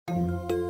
Thank you.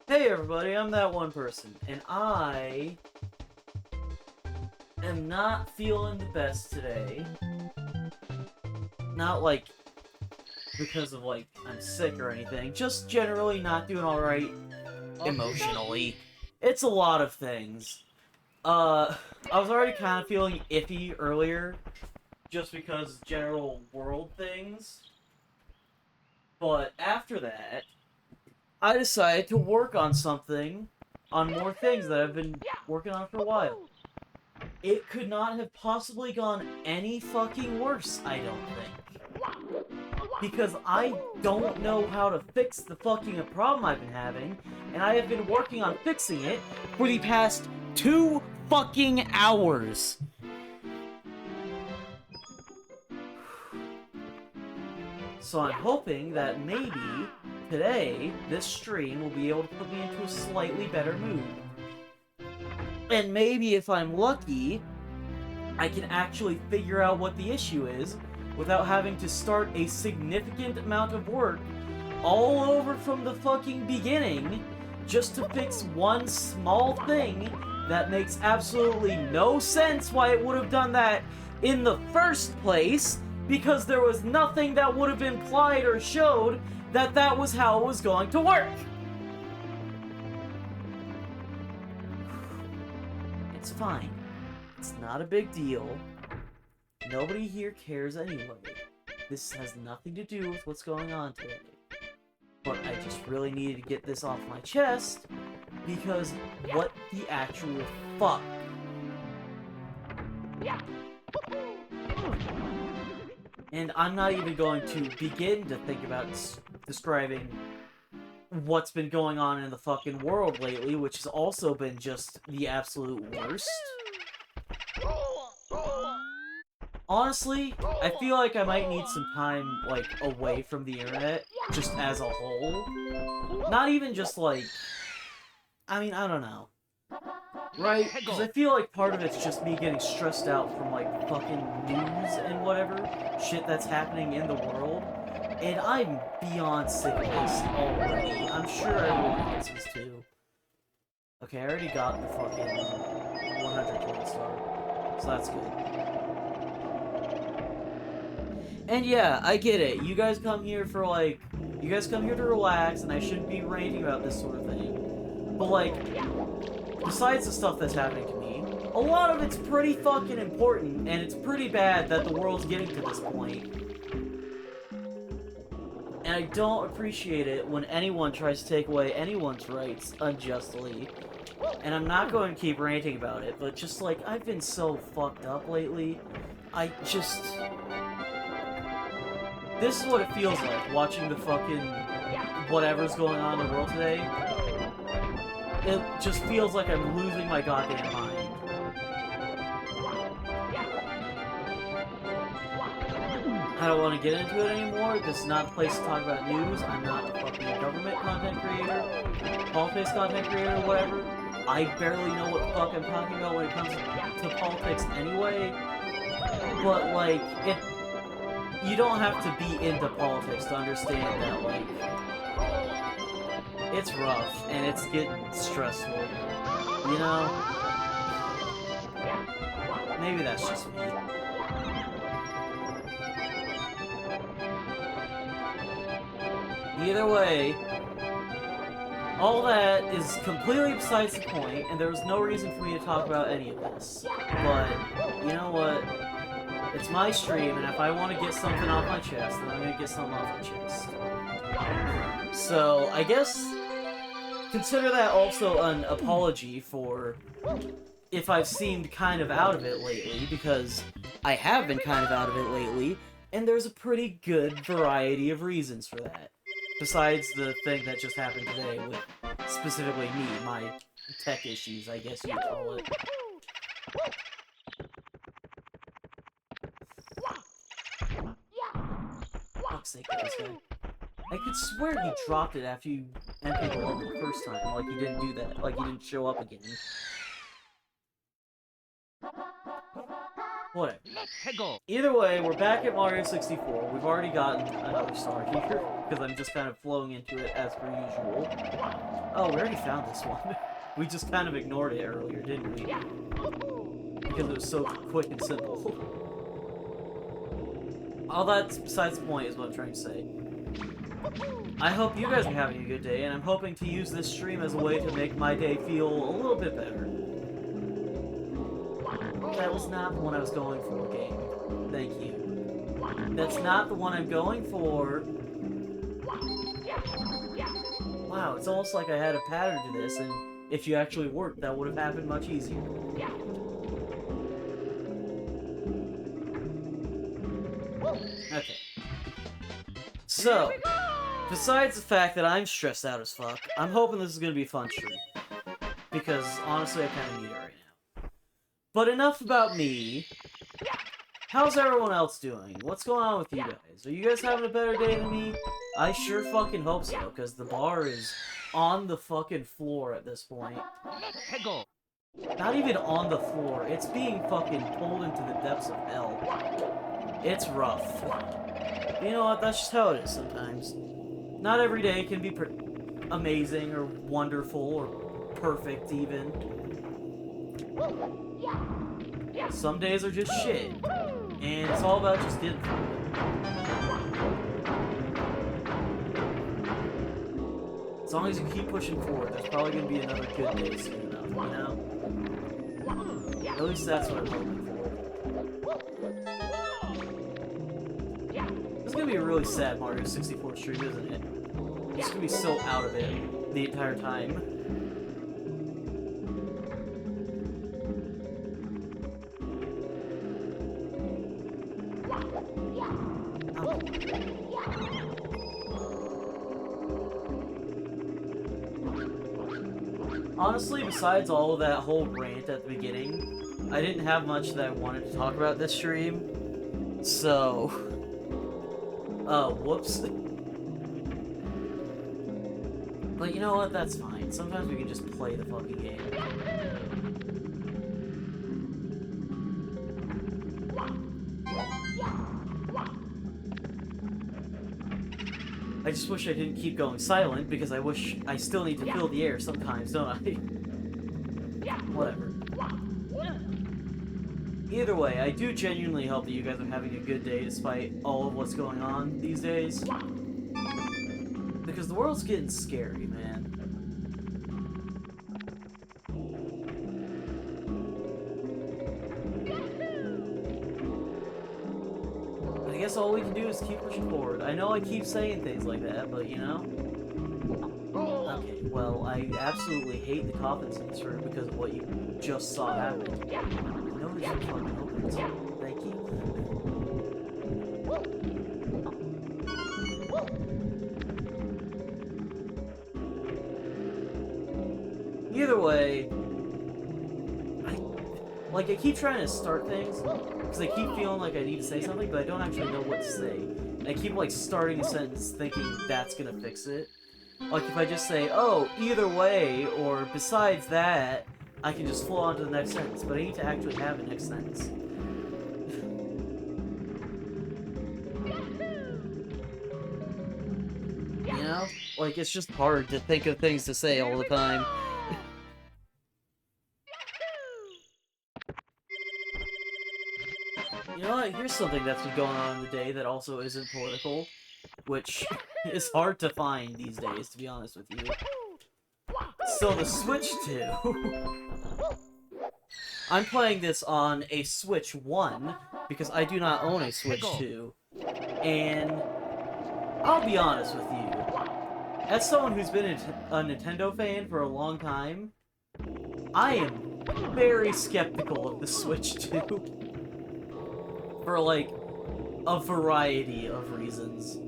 Hey everybody, I'm that one person, and I am not feeling the best today. Not like because of like I'm sick or anything, just generally not doing alright emotionally. It's a lot of things. I was already kind of feeling iffy earlier, just because general world things. But after that, I decided to work on something, on more things that I've been working on for a while. It could not have possibly gone any fucking worse, I don't think. Because I don't know how to fix the fucking problem I've been having, and I have been working on fixing it for the past 2 fucking hours. So I'm hoping that maybe today, this stream will be able to put me into a slightly better mood. And maybe if I'm lucky, I can actually figure out what the issue is without having to start a significant amount of work all over from the fucking beginning just to fix one small thing that makes absolutely no sense why it would have done that in the first place, because there was nothing that would have implied or showed that that was how it was going to work. It's fine. It's not a big deal. Nobody here cares anyway. This has nothing to do with what's going on today. But I just really needed to get this off my chest, because what the actual fuck? And I'm not even going to begin to think about describing what's been going on in the fucking world lately, which has also been just the absolute worst. Honestly, I feel like I might need some time, like, away from the internet, just as a whole. Not even just, like... I mean, I don't know. Right? Because I feel like part of it's just me getting stressed out from, like, fucking news and whatever shit that's happening in the world. And I'm beyond sick of this already. I'm sure everyone else is too. Okay, I already got the fucking 100 total star. So that's good. And yeah, I get it. You guys come here for, like... You guys come here to relax, and I shouldn't be ranting about this sort of thing. But, like... Besides the stuff that's happening to me, a lot of it's pretty fucking important, and it's pretty bad that the world's getting to this point. And I don't appreciate it when anyone tries to take away anyone's rights unjustly. And I'm not going to keep ranting about it, but just, like, I've been so fucked up lately. I just... This is what it feels like, watching the fucking whatever's going on in the world today. It just feels like I'm losing my goddamn mind. I don't want to get into it anymore. This is not the place to talk about news. I'm not a fucking government content creator, politics content creator, whatever. I barely know what the fuck I'm talking about when it comes to politics anyway. But, like, you don't have to be into politics to understand that, like, it's rough, and it's getting stressful, you know? Maybe that's just me. Either way, all that is completely besides the point, and there was no reason for me to talk about any of this. But, you know what? It's my stream, and if I want to get something off my chest, then I'm gonna get something off my chest. So, I guess... Consider that also an apology for if I've seemed kind of out of it lately, because I have been kind of out of it lately, and there's a pretty good variety of reasons for that. Besides the thing that just happened today with, specifically me, my tech issues, I guess you'd call it. Fuck's sake, this guy. I could swear he dropped it after you emptied the level the first time, like you didn't do that, like you didn't show up again. Whatever. Either way, we're back at Mario 64. We've already gotten another star here, because I'm just kind of flowing into it as per usual. Oh, we already found this one. We just kind of ignored it earlier, didn't we? Because it was so quick and simple. All that's besides the point is what I'm trying to say. I hope you guys are having a good day, and I'm hoping to use this stream as a way to make my day feel a little bit better. That was not the one I was going for, game. Thank you. That's not the one I'm going for. Wow, it's almost like I had a pattern to this, and if you actually worked, that would have happened much easier. Okay. So, besides the fact that I'm stressed out as fuck, I'm hoping this is gonna be a fun stream. Because, honestly, I kinda need it right now. But enough about me. How's everyone else doing? What's going on with you guys? Are you guys having a better day than me? I sure fucking hope so, because the bar is on the fucking floor at this point. Not even on the floor, it's being fucking pulled into the depths of hell. It's rough. You know what, that's just how it is sometimes. Not every day can be amazing or wonderful or perfect even. Some days are just shit. And it's all about just getting through it. As long as you keep pushing forward, there's probably going to be another good day soon enough, you know? At least that's what I'm hoping for. It's going to be a really sad Mario 64 stream, isn't it? It's going to be so out of it the entire time. Honestly, besides all of that whole rant at the beginning, I didn't have much that I wanted to talk about this stream. So... whoops. But you know what? That's fine. Sometimes we can just play the fucking game. I just wish I didn't keep going silent, because I wish I still need to fill the air sometimes, don't I? Whatever. Either way, I do genuinely hope that you guys are having a good day despite all of what's going on these days. Because the world's getting scary, man. I guess all we can do is keep pushing forward. I know I keep saying things like that, but you know? Okay, well, I absolutely hate the coffins in this room because of what you just saw happen. Notice you fucking opened. Thank you. Either way, I keep trying to start things, because I keep feeling like I need to say something, but I don't actually know what to say. And I keep, like, starting a sentence thinking that's gonna fix it. Like, if I just say, oh, either way, or besides that, I can just flow on to the next sentence, but I need to actually have a next sentence. You know? Like, it's just hard to think of things to say all the time. You know what? Here's something that's been going on in the day that also isn't political, which is hard to find these days, to be honest with you. So the Switch 2... I'm playing this on a Switch 1, because I do not own a Switch 2. And I'll be honest with you, as someone who's been a Nintendo fan for a long time, I am very skeptical of the Switch 2. For, like, a variety of reasons.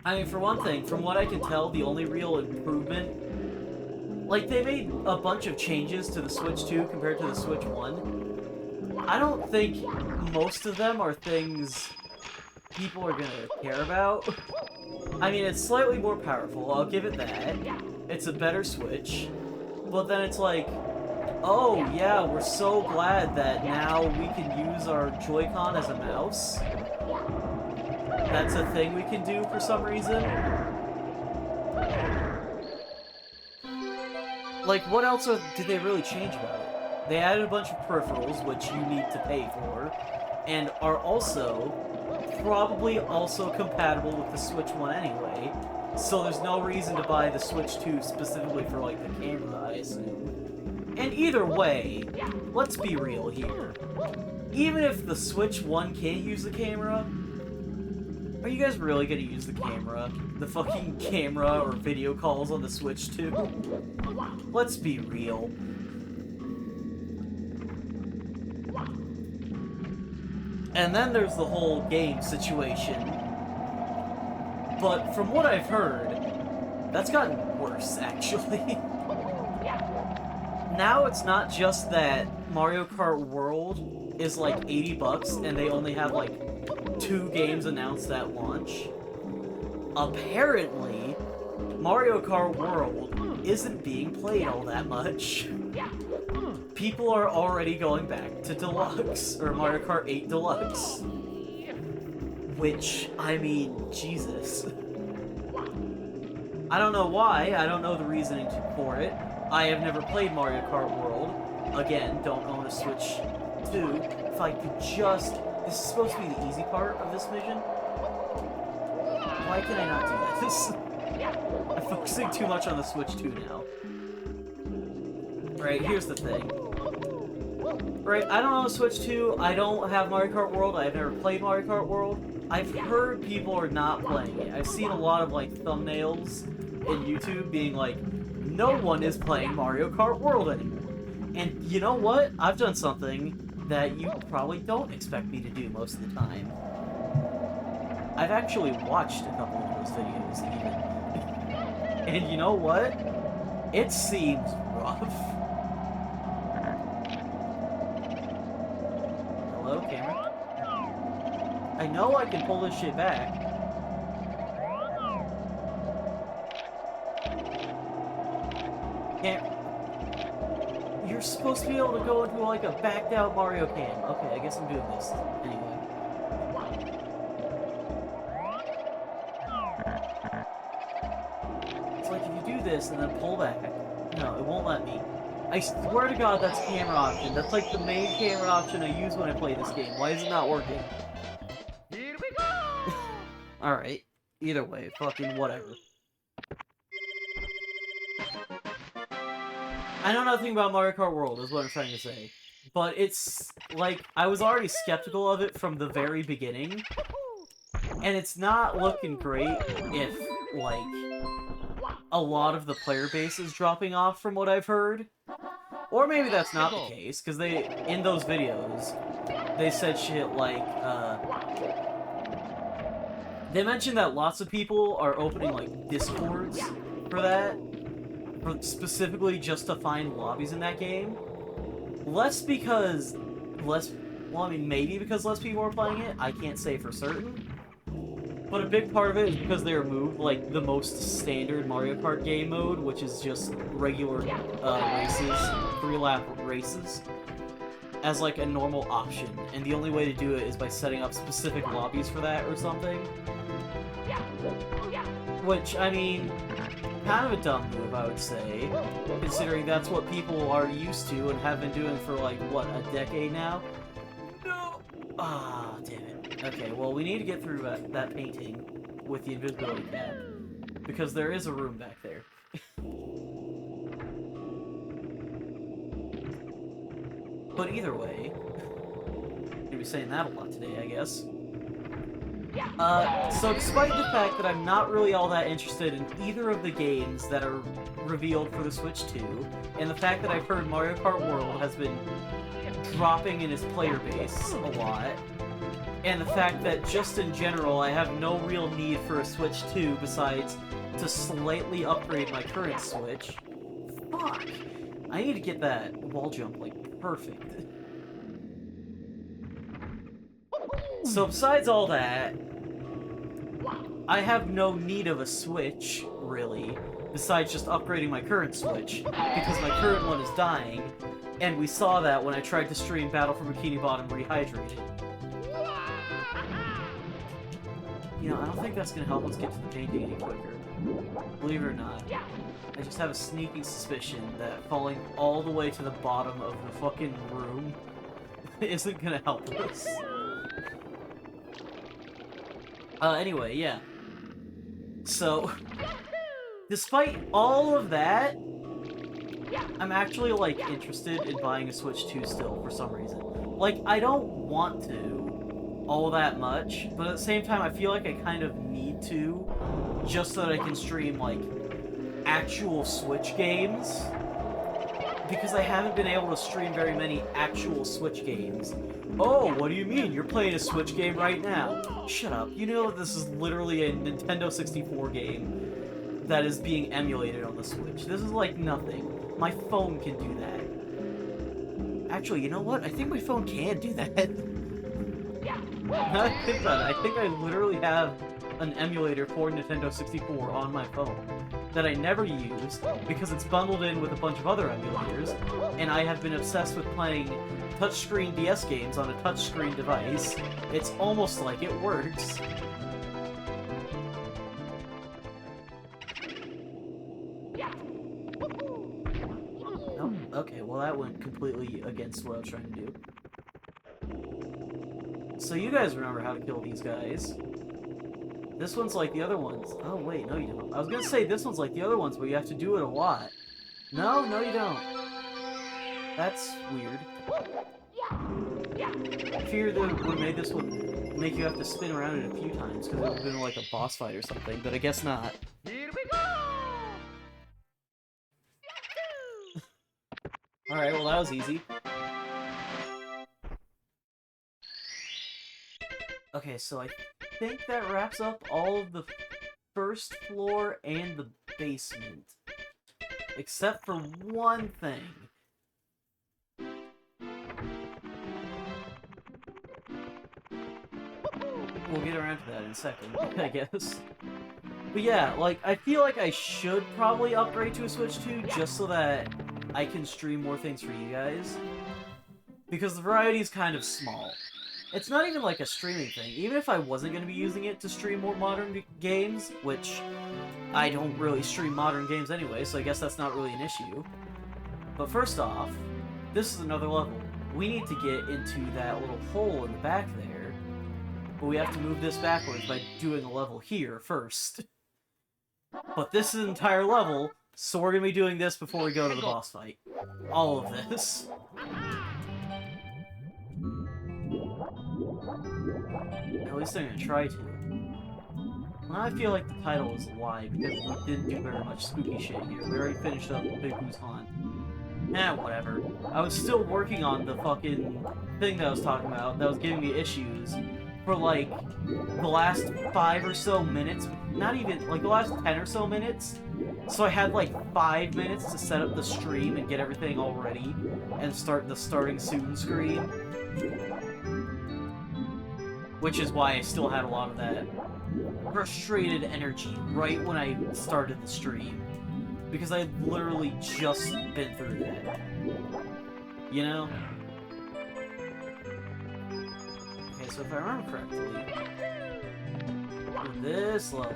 I mean, for one thing, from what I can tell, the only real improvement... Like, they made a bunch of changes to the Switch 2 compared to the Switch 1. I don't think most of them are things people are gonna care about. I mean, it's slightly more powerful, I'll give it that. It's a better Switch. But then it's like, oh yeah, we're so glad that now we can use our Joy-Con as a mouse. That's a thing we can do for some reason. Like, what else did they really change about it? They added a bunch of peripherals, which you need to pay for, and are also probably also compatible with the Switch 1 anyway, so there's no reason to buy the Switch 2 specifically for, like, the camera, I assume. And either way, let's be real here. Even if the Switch 1 can't use the camera, are you guys really gonna use the camera? The fucking camera or video calls on the Switch 2? Let's be real. And then there's the whole game situation. But from what I've heard, that's gotten worse, actually. Now it's not just that Mario Kart World is like $80 and they only have like 2 games announced at launch. Apparently, Mario Kart World isn't being played all that much. People are already going back to Deluxe, or Mario Kart 8 Deluxe. Which, I mean, Jesus. I don't know why, I don't know the reasoning for it. I have never played Mario Kart World. Again, don't own a Switch 2. If I could just... This is supposed to be the easy part of this mission. Why can I not do this? I'm focusing too much on the Switch 2 now. Right, here's the thing. Right, I don't own a Switch 2, I don't have Mario Kart World, I've never played Mario Kart World. I've heard people are not playing it. I've seen a lot of, like, thumbnails in YouTube being like, no one is playing Mario Kart World anymore. And you know what? I've done something that you probably don't expect me to do most of the time. I've actually watched a couple of those videos, even. And you know what? It seems rough. Hello, camera? I know I can pull this shit back. Can't... You're supposed to be able to go into, like, a backed-out Mario cam. Okay, I guess I'm doing this. Anyway. It's like, if you do this and then pull back... No, it won't let me. I swear to God, that's camera option. That's, like, the main camera option I use when I play this game. Why is it not working? Here we go! Alright. Either way, fucking whatever. I know nothing about Mario Kart World, is what I'm trying to say. But it's, like, I was already skeptical of it from the very beginning. And it's not looking great if, like, a lot of the player base is dropping off from what I've heard. Or maybe that's not the case, because they, in those videos, they said shit like, they mentioned that lots of people are opening, like, Discords for that. Specifically just to find lobbies in that game. Well, I mean, maybe because less people are playing it, I can't say for certain. But a big part of it is because they removed, like, the most standard Mario Kart game mode, which is just regular, races, 3-lap races, as, like, a normal option. And the only way to do it is by setting up specific lobbies for that or something. Which, I mean... kind of a dumb move, I would say, considering that's what people are used to and have been doing for, like, what, a decade now? No! Ah, damn it. Okay, well, we need to get through that painting with the invisibility cap, because there is a room back there. But either way, I'm gonna be saying that a lot today, I guess. So despite the fact that I'm not really all that interested in either of the games that are revealed for the Switch 2, and the fact that I've heard Mario Kart World has been dropping in its player base a lot, and the fact that just in general I have no real need for a Switch 2 besides to slightly upgrade my current Switch. Fuck! I need to get that wall jump, like, perfect. So besides all that, I have no need of a Switch, really, besides just upgrading my current Switch, because my current one is dying, and we saw that when I tried to stream Battle for Bikini Bottom Rehydrated. You know, I don't think that's gonna help us get to the painting any quicker. Believe it or not. I just have a sneaking suspicion that falling all the way to the bottom of the fucking room isn't gonna help us. Anyway, yeah. So, despite all of that, I'm actually, like, interested in buying a Switch 2 still, for some reason. Like, I don't want to all that much, but at the same time, I feel like I kind of need to, just so that I can stream, like, actual Switch games. Because I haven't been able to stream very many actual Switch games. Oh, what do you mean? You're playing a Switch game right now. Shut up. You know that this is literally a Nintendo 64 game that is being emulated on the Switch. This is like nothing. My phone can do that. Actually, you know what? I think my phone can do that. Now that I think about it, I think I literally have an emulator for Nintendo 64 on my phone that I never use because it's bundled in with a bunch of other emulators, and I have been obsessed with playing touchscreen DS games on a touchscreen device. It's almost like it works. Oh, okay, well that went completely against what I was trying to do. So you guys remember how to kill these guys. This one's like the other ones. Oh, wait, no you don't. I was gonna say this one's like the other ones, but you have to do it a lot. No, no you don't. That's weird. I fear that we made this one make you have to spin around it a few times, because it would have been like a boss fight or something, but I guess not. Here we go! Alright, well that was easy. Okay, so I think that wraps up all of the first floor and the basement. Except for one thing. We'll get around to that in a second, I guess. But yeah, like, I feel like I should probably upgrade to a Switch 2 just so that I can stream more things for you guys. Because the variety is kind of small. It's not even like a streaming thing. Even if I wasn't going to be using it to stream more modern games, which I don't really stream modern games anyway, so I guess that's not really an issue. But first off, this is another level. We need to get into that little hole in the back there, but we have to move this backwards by doing a level here first. But this is an entire level, so we're going to be doing this before we go to the boss fight. All of this. At least I'm gonna try to. Well, I feel like the title is a lie, because we didn't do very much spooky shit here. We already finished up Big Boo's Haunt. Whatever. I was still working on the fucking thing that I was talking about that was giving me issues for, like, the last 5 or so minutes. Not even, like, the last 10 or so minutes. So I had, like, 5 minutes to set up the stream and get everything all ready and start the starting soon screen. Which is why I still had a lot of that frustrated energy right when I started the stream. Because I had literally just been through that. You know? Okay, so if I remember correctly, for this level,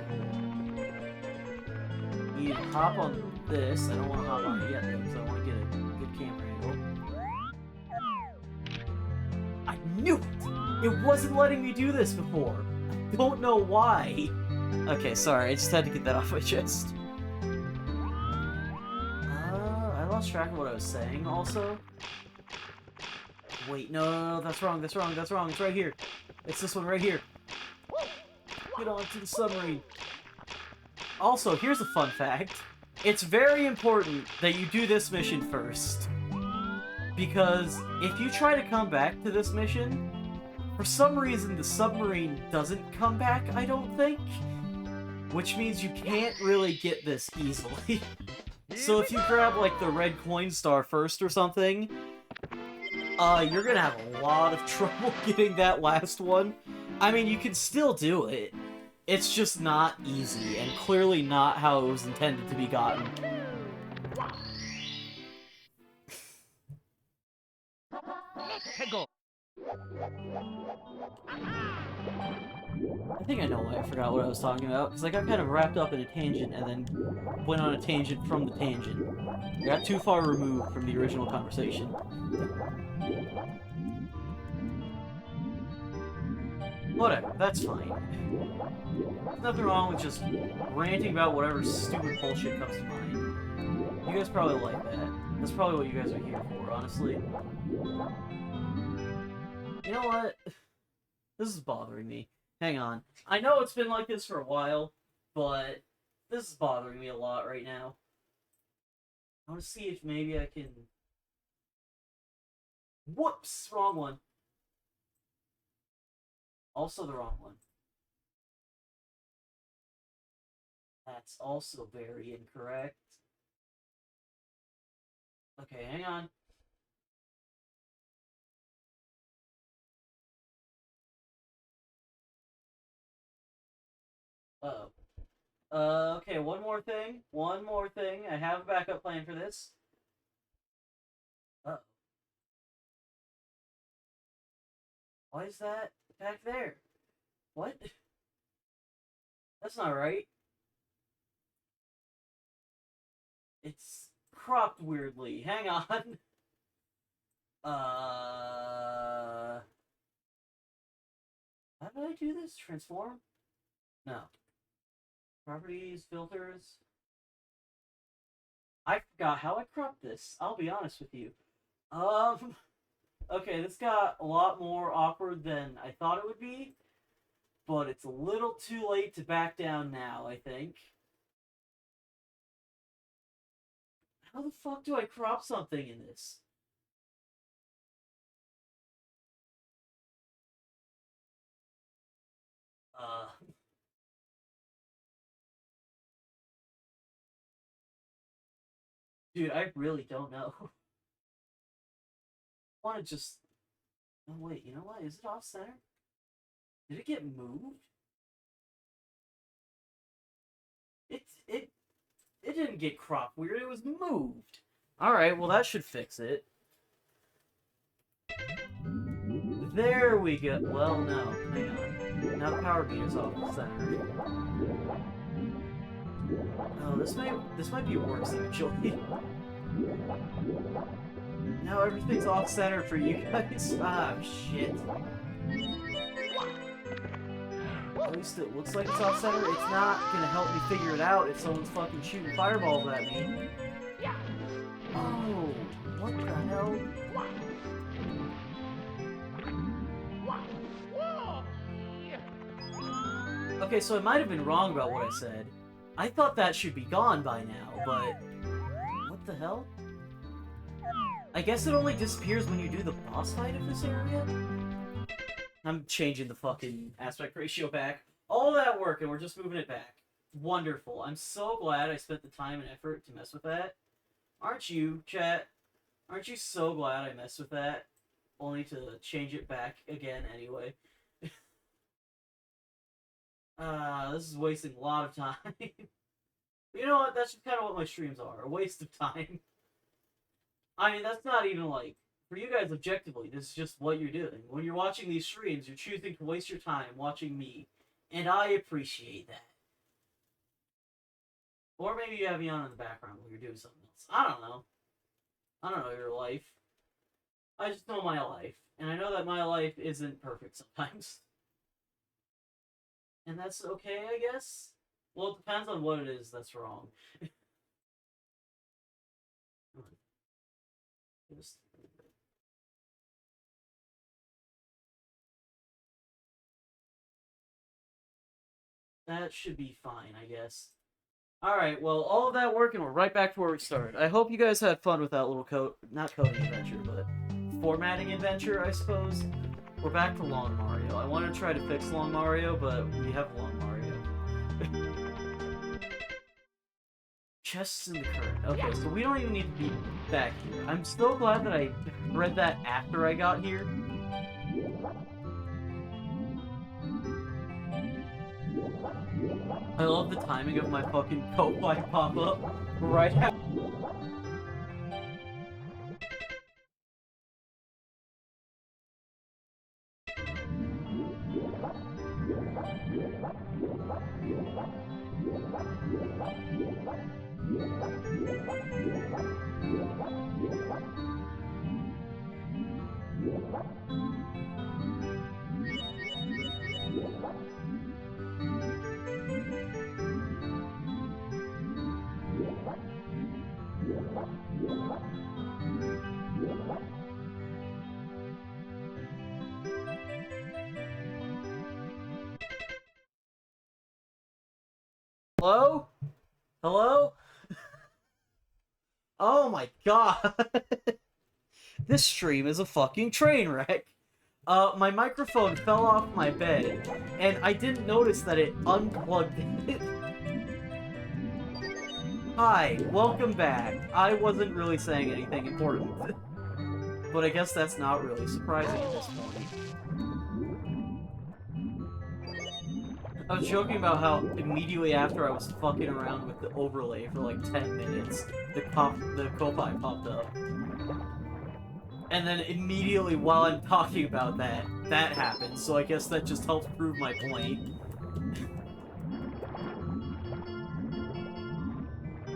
you hop on this. I don't want to hop on it yet, though, because I want to get a good camera angle. I knew it! It wasn't letting me do this before. I don't know why. Okay, sorry. I just had to get that off my chest. I lost track of what I was saying, also. Wait, no, that's wrong, that's wrong, that's wrong. It's right here. It's this one right here. Get on to the submarine. Also, here's a fun fact. It's very important that you do this mission first. Because if you try to come back to this mission, For some reason, the submarine doesn't come back, I don't think. Which means you can't really get this easily. So if you grab, like, the red coin star first or something, you're gonna have a lot of trouble getting that last one. I mean, you can still do it. It's just not easy, and clearly not how it was intended to be gotten. I think I know why I forgot what I was talking about, because I got kind of wrapped up in a tangent and then went on a tangent from the tangent. I got too far removed from the original conversation. Whatever, that's fine. There's nothing wrong with just ranting about whatever stupid bullshit comes to mind. You guys probably like that. That's probably what you guys are here for, honestly. You know what? This is bothering me. Hang on. I know it's been like this for a while, but this is bothering me a lot right now. I want to see if maybe I can... Whoops! Wrong one. Also the wrong one. That's also very incorrect. Okay, hang on. Uh-oh. Okay, one more thing. One more thing. I have a backup plan for this. Uh-oh. Why is that back there? What? That's not right. It's cropped weirdly. Hang on. How did I do this? Transform? No. Properties, filters. I forgot how I cropped this. I'll be honest with you. Okay, this got a lot more awkward than I thought it would be, but it's a little too late to back down now, I think. How the fuck do I crop something in this? Dude, I really don't know. I want to just... Oh, wait, you know what? Is it off-center? Did it get moved? It didn't get cropped weird, it was moved. Alright, well that should fix it. There we go. Well, no, hang on. Now the power meter's off center. Oh, this might be worse actually. Now everything's off center for you guys. Ah, shit. At least it looks like it's off center. It's not gonna help me figure it out if someone's fucking shooting fireballs at me. Oh, what the hell? Okay, so I might have been wrong about what I said. I thought that should be gone by now, but... What the hell? I guess it only disappears when you do the boss fight of this area? I'm changing the fucking aspect ratio back. All that work, and we're just moving it back. Wonderful. I'm so glad I spent the time and effort to mess with that. Aren't you, chat? Aren't you so glad I messed with that? Only to change it back again anyway. This is wasting a lot of time. You know what? That's just kind of what my streams are. A waste of time. I mean, that's not even like... For you guys, objectively, this is just what you're doing. When you're watching these streams, you're choosing to waste your time watching me. And I appreciate that. Or maybe you have me on in the background while you're doing something else. I don't know. I don't know your life. I just know my life. And I know that my life isn't perfect sometimes. And that's okay, I guess? Well, it depends on what it is that's wrong. That should be fine, I guess. Alright, well, all of that working, we're right back to where we started. I hope you guys had fun with that little not coding adventure, but formatting adventure, I suppose. We're back to Long Mario. I want to try to fix Long Mario, but we have Long Mario. Chests in the current. Okay, so we don't even need to be back here. I'm so glad that I read that after I got here. I love the timing of my fucking Ko-Fi pop-up right after. Hello? Hello? Oh my god. This stream is a fucking train wreck. My microphone fell off my bed, and I didn't notice that it unplugged it. Hi, welcome back. I wasn't really saying anything important. But I guess that's not really surprising at this point. I was joking about how immediately after I was fucking around with the overlay for like 10 minutes, the Ko-Fi popped up. And then immediately while I'm talking about that, that happened, so I guess that just helps prove my point.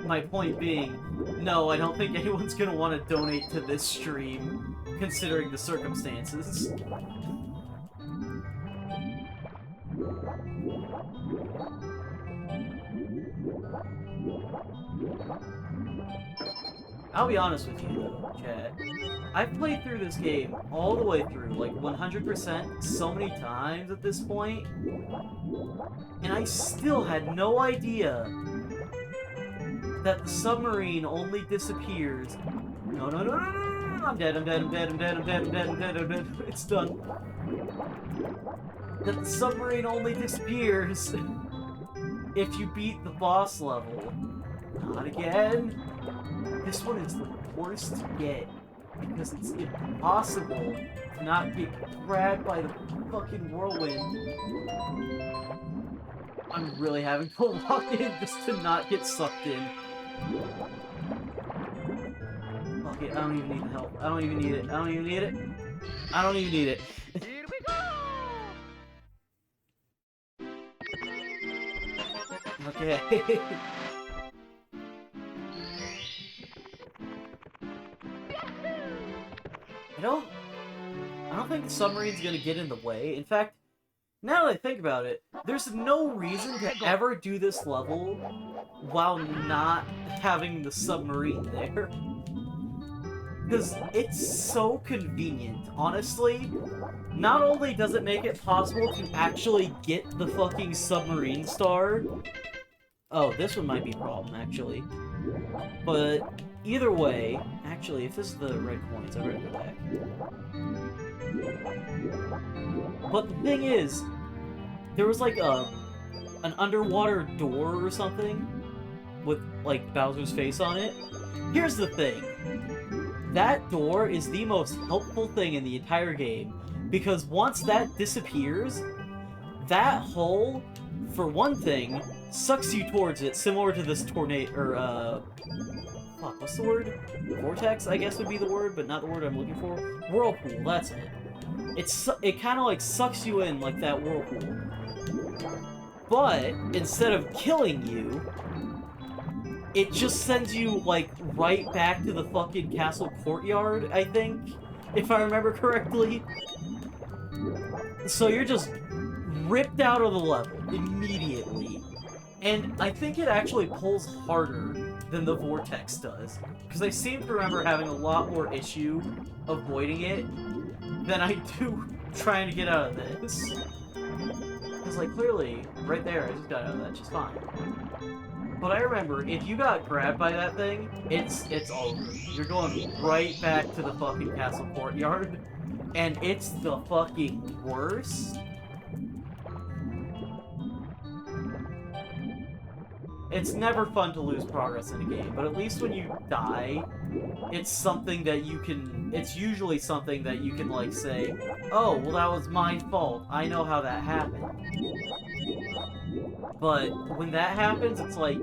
My point being, no, I don't think anyone's gonna want to donate to this stream, considering the circumstances. I'll be honest with you though, chat. I've played through this game all the way through, like 100% so many times at this point, and I still had no idea that the submarine only disappears. No, no, no, no, no, no, no, I'm dead, I'm dead, I'm dead, I'm dead, I'm dead, I'm dead, I'm dead, I'm dead. It's done. That the submarine only disappears if you beat the boss level. Not again. This one is the worst to get because it's impossible to not get grabbed by the fucking whirlwind. I'm really having to lock in just to not get sucked in. Fuck it, I don't even need the help. I don't even need it. I don't even need it. I don't even need it. Here we go! Okay. I don't think the submarine's gonna get in the way. In fact, now that I think about it, there's no reason to ever do this level while not having the submarine there. Because it's so convenient, honestly. Not only does it make it possible to actually get the fucking submarine star... Oh, this one might be a problem, actually. But either way... Actually, if this is the red coins, I better go back. But the thing is, there was like an underwater door or something with like Bowser's face on it. Here's the thing. That door is the most helpful thing in the entire game, because once that disappears, that hole, for one thing, sucks you towards it, similar to this tornado, or, fuck, what's the word? Vortex, I guess would be the word, but not the word I'm looking for. Whirlpool, that's it. It kind of like sucks you in like that whirlpool. But, instead of killing you, it just sends you, like, right back to the fucking castle courtyard, I think, if I remember correctly. So you're just ripped out of the level immediately. And I think it actually pulls harder than the Vortex does, because I seem to remember having a lot more issue avoiding it than I do trying to get out of this. Because, like, clearly, right there, I just got out of that just fine. But I remember, if you got grabbed by that thing, it's over. You're going right back to the fucking castle courtyard. and it's the fucking worst. It's never fun to lose progress in a game, but at least when you die, it's something that you can... It's usually something that you can, like, say, oh, well, that was my fault. I know how that happened. But when that happens, it's like,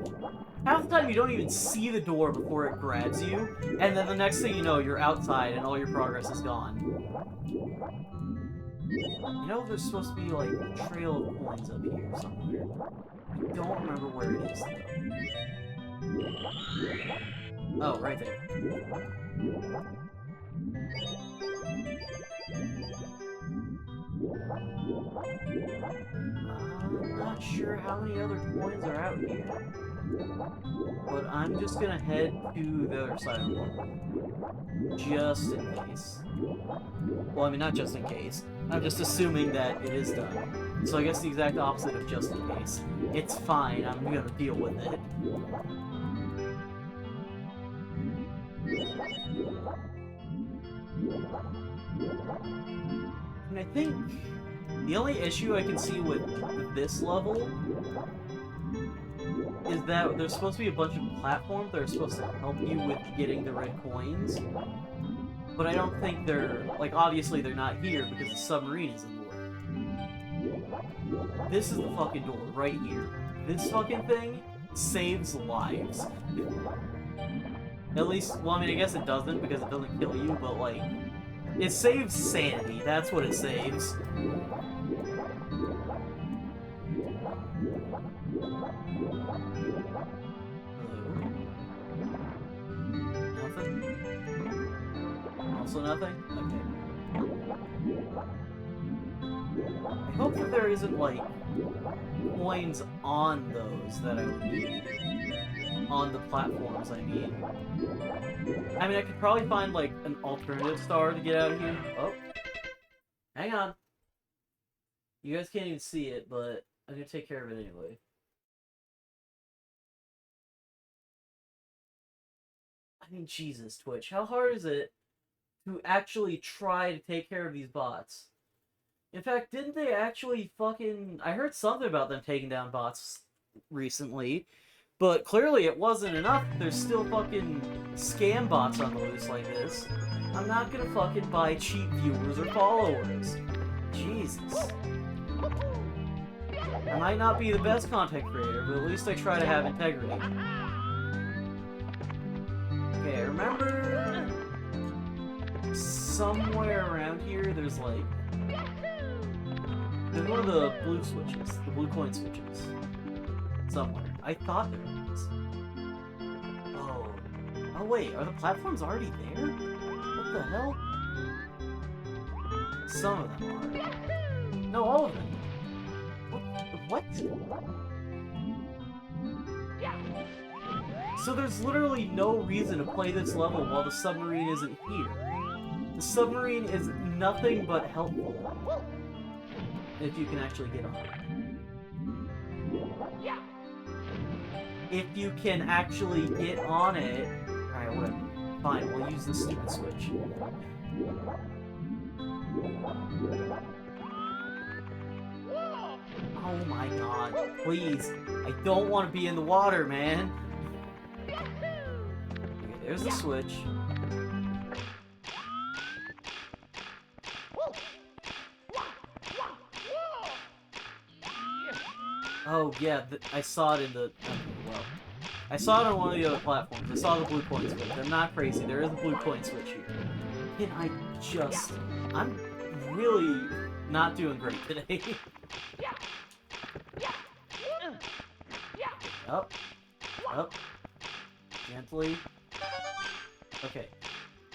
half the time you don't even see the door before it grabs you, and then the next thing you know, you're outside and all your progress is gone. You know, there's supposed to be, like, a trail of coins up here somewhere. I don't remember where it is, though. Oh, right there. I'm not sure how many other coins are out here. But I'm just gonna head to the other side of the level. Just in case. Well, I mean, not just in case. I'm just assuming that it is done. So I guess the exact opposite of just in case. It's fine, I'm gonna deal with it. And I think the only issue I can see with this level is that there's supposed to be a bunch of platforms that are supposed to help you with getting the red coins. But I don't think they're... Like, obviously they're not here because the submarine is in the way. This is the fucking door, right here. This fucking thing saves lives. At least, well, I mean, I guess it doesn't because it doesn't kill you, but, like... It saves sanity, that's what it saves. Nothing? Also nothing? Okay. I hope that there isn't, like, coins on those that I would need. On the platforms, I mean. I mean, I could probably find, like, an alternative star to get out of here. Oh. Hang on. You guys can't even see it, but I'm gonna take care of it anyway. I mean, Jesus, Twitch, how hard is it to actually try to take care of these bots? In fact, didn't they actually fucking... I heard something about them taking down bots recently, but clearly it wasn't enough. There's still fucking scam bots on the loose like this. I'm not gonna fucking buy cheap viewers or followers. Jesus. I might not be the best content creator, but at least I try to have integrity. Okay, I remember somewhere around here there's like... There's one of the blue switches, the blue coin switches. Somewhere. I thought there was. Oh. Oh wait, are the platforms already there? What the hell? Some of them are. No, all of them. What? So there's literally no reason to play this level while the submarine isn't here. The submarine is nothing but helpful. If you can actually get on it. If you can actually get on it... Alright, whatever. Fine, we'll use the stupid switch. Oh my god, please. I don't want to be in the water, man. Okay, there's the switch. Oh, yeah, I saw it in the... well, I saw it on one of the other platforms. I saw the blue coin switch. I'm not crazy. There is a blue coin switch here. Can I just... I'm really not doing great today. Up. Up. Gently. Okay.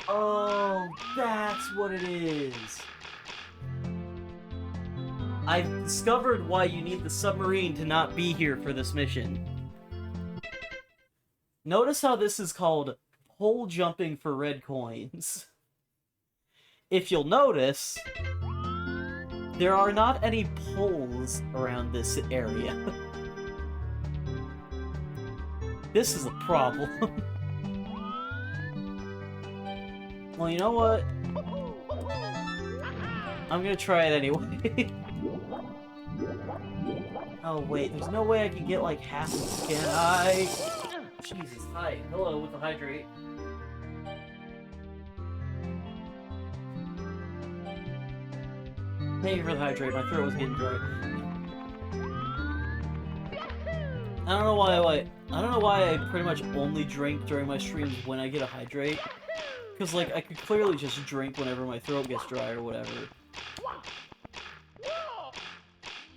Oh, that's what it is. I've discovered why you need the submarine to not be here for this mission. Notice how this is called pole jumping for red coins. If you'll notice, there are not any poles around this area. This is a problem. Well, you know what? I'm gonna try it anyway. Oh wait, there's no way I can get like half of it, can I? Jesus, hi. Hello with the hydrate. Thank you for the hydrate, my throat was getting dry. I don't know why I pretty much only drink during my streams when I get a hydrate. Cause like I could clearly just drink whenever my throat gets dry or whatever.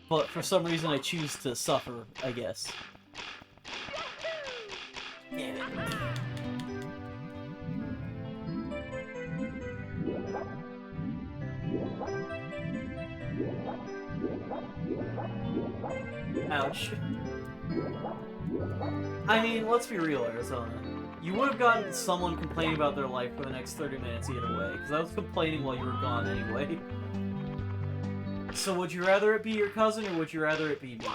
But for some reason I choose to suffer, I guess. Yeah. Ouch. I mean, let's be real, Arizona. You would have gotten someone complaining about their life for the next 30 minutes either way, because I was complaining while you were gone anyway. So would you rather it be your cousin, or would you rather it be me?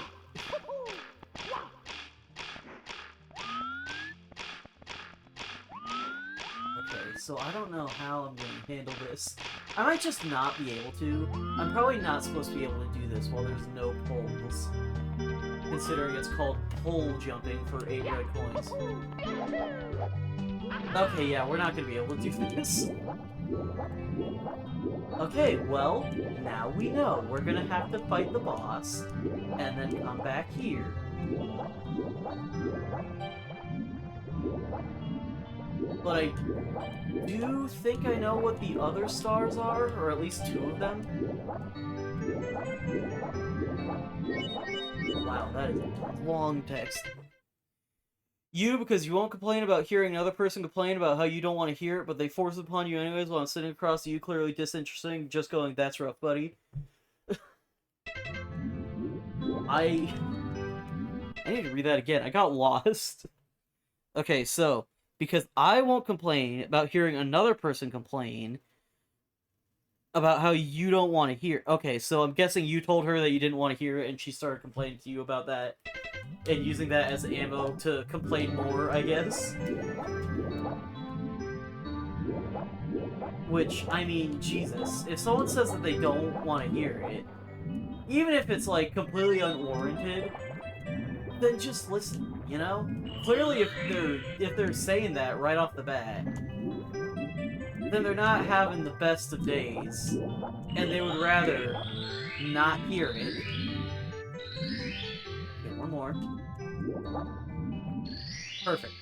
Okay, so I don't know how I'm going to handle this. I might just not be able to. I'm probably not supposed to be able to do this while there's no poles. Considering it's called pole jumping for 8 red coins. Okay, yeah, we're not gonna be able to do this. Okay, well, now we know. We're gonna have to fight the boss, and then come back here. But I do think I know what the other stars are, or at least 2 of them. Wow, that is a long text. You, because you won't complain about hearing another person complain about how you don't want to hear it, but they force it upon you anyways while I'm sitting across to you, clearly disinteresting, just going, that's rough, buddy. I need to read that again. I got lost. Okay, so, because I won't complain about hearing another person complain about how you don't want to hear. Okay, so I'm guessing you told her that you didn't want to hear it, and she started complaining to you about that, and using that as ammo to complain more, I guess. Which, I mean, Jesus. If someone says that they don't want to hear it, even if it's, like, completely unwarranted, then just listen, you know? Clearly, if they're saying that right off the bat, then they're not having the best of days, and they would rather not hear it. Okay, one more. Perfect.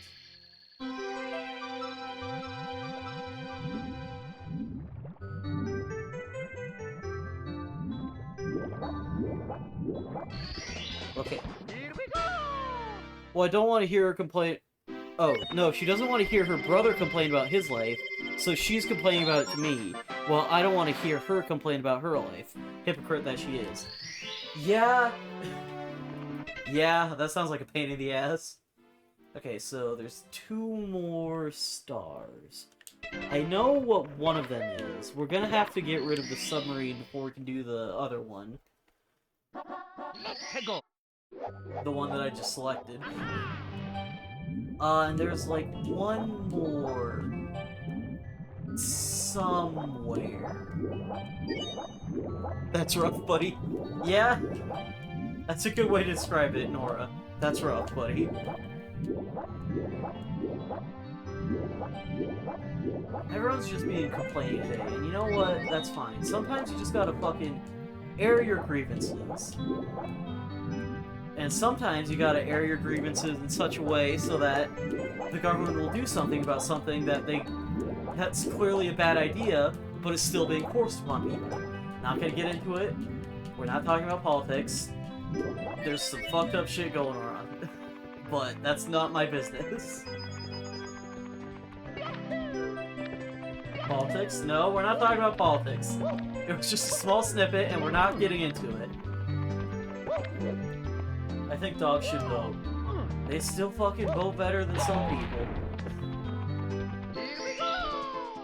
Okay. Here we go! Well, I don't want to hear her complain. Oh, no, she doesn't want to hear her brother complain about his life, so she's complaining about it to me. Well, I don't want to hear her complain about her life. Hypocrite that she is. Yeah. Yeah, that sounds like a pain in the ass. Okay, so there's 2 more stars. I know what one of them is. We're gonna have to get rid of the submarine before we can do the other one. Hey, go! The one that I just selected. And there's like one more somewhere. That's rough, buddy. Yeah? That's a good way to describe it, Nora. That's rough, buddy. Everyone's just being complaining today, and you know what? That's fine. Sometimes you just gotta fucking air your grievances. And sometimes you gotta air your grievances in such a way so that the government will do something about something that's clearly a bad idea, but is still being forced upon people. Not gonna get into it. We're not talking about politics. There's some fucked up shit going on. But that's not my business. Politics? No, we're not talking about politics. It was just a small snippet, and we're not getting into it. I think dogs should vote. They still fucking vote better than some people.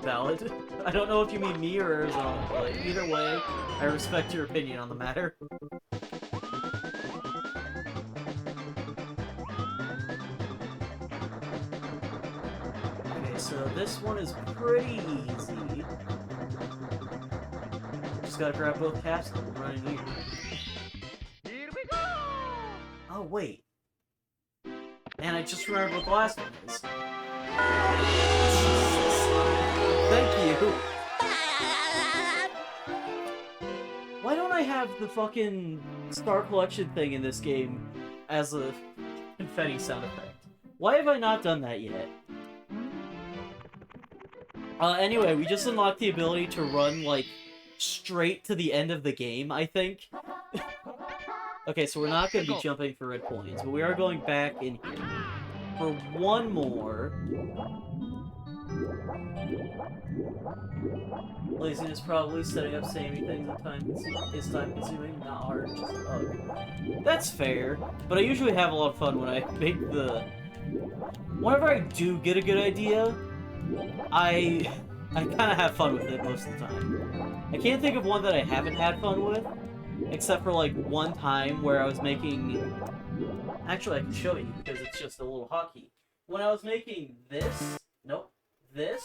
Valid. I don't know if you mean me or Arizona, but either way, I respect your opinion on the matter. Okay, so this one is pretty easy. Just gotta grab both caps and run in here. Here we go! Oh, wait. And I just remembered what the last one is. Thank you. Why don't I have the fucking Star Collection thing in this game as a confetti sound effect? Why have I not done that yet? Anyway, we just unlocked the ability to run, like, straight to the end of the game, I think. Okay, so we're not going to be jumping for red coins, but we are going back in here for one more. Laziness probably, setting up samey things is time consuming, not hard, just ugh. That's fair, but I usually have a lot of fun when I make the... Whenever I do get a good idea, I kind of have fun with it most of the time. I can't think of one that I haven't had fun with, except for like one time where I was making... Actually, I can show you because it's just a little hotkey. When I was making this... Nope. This...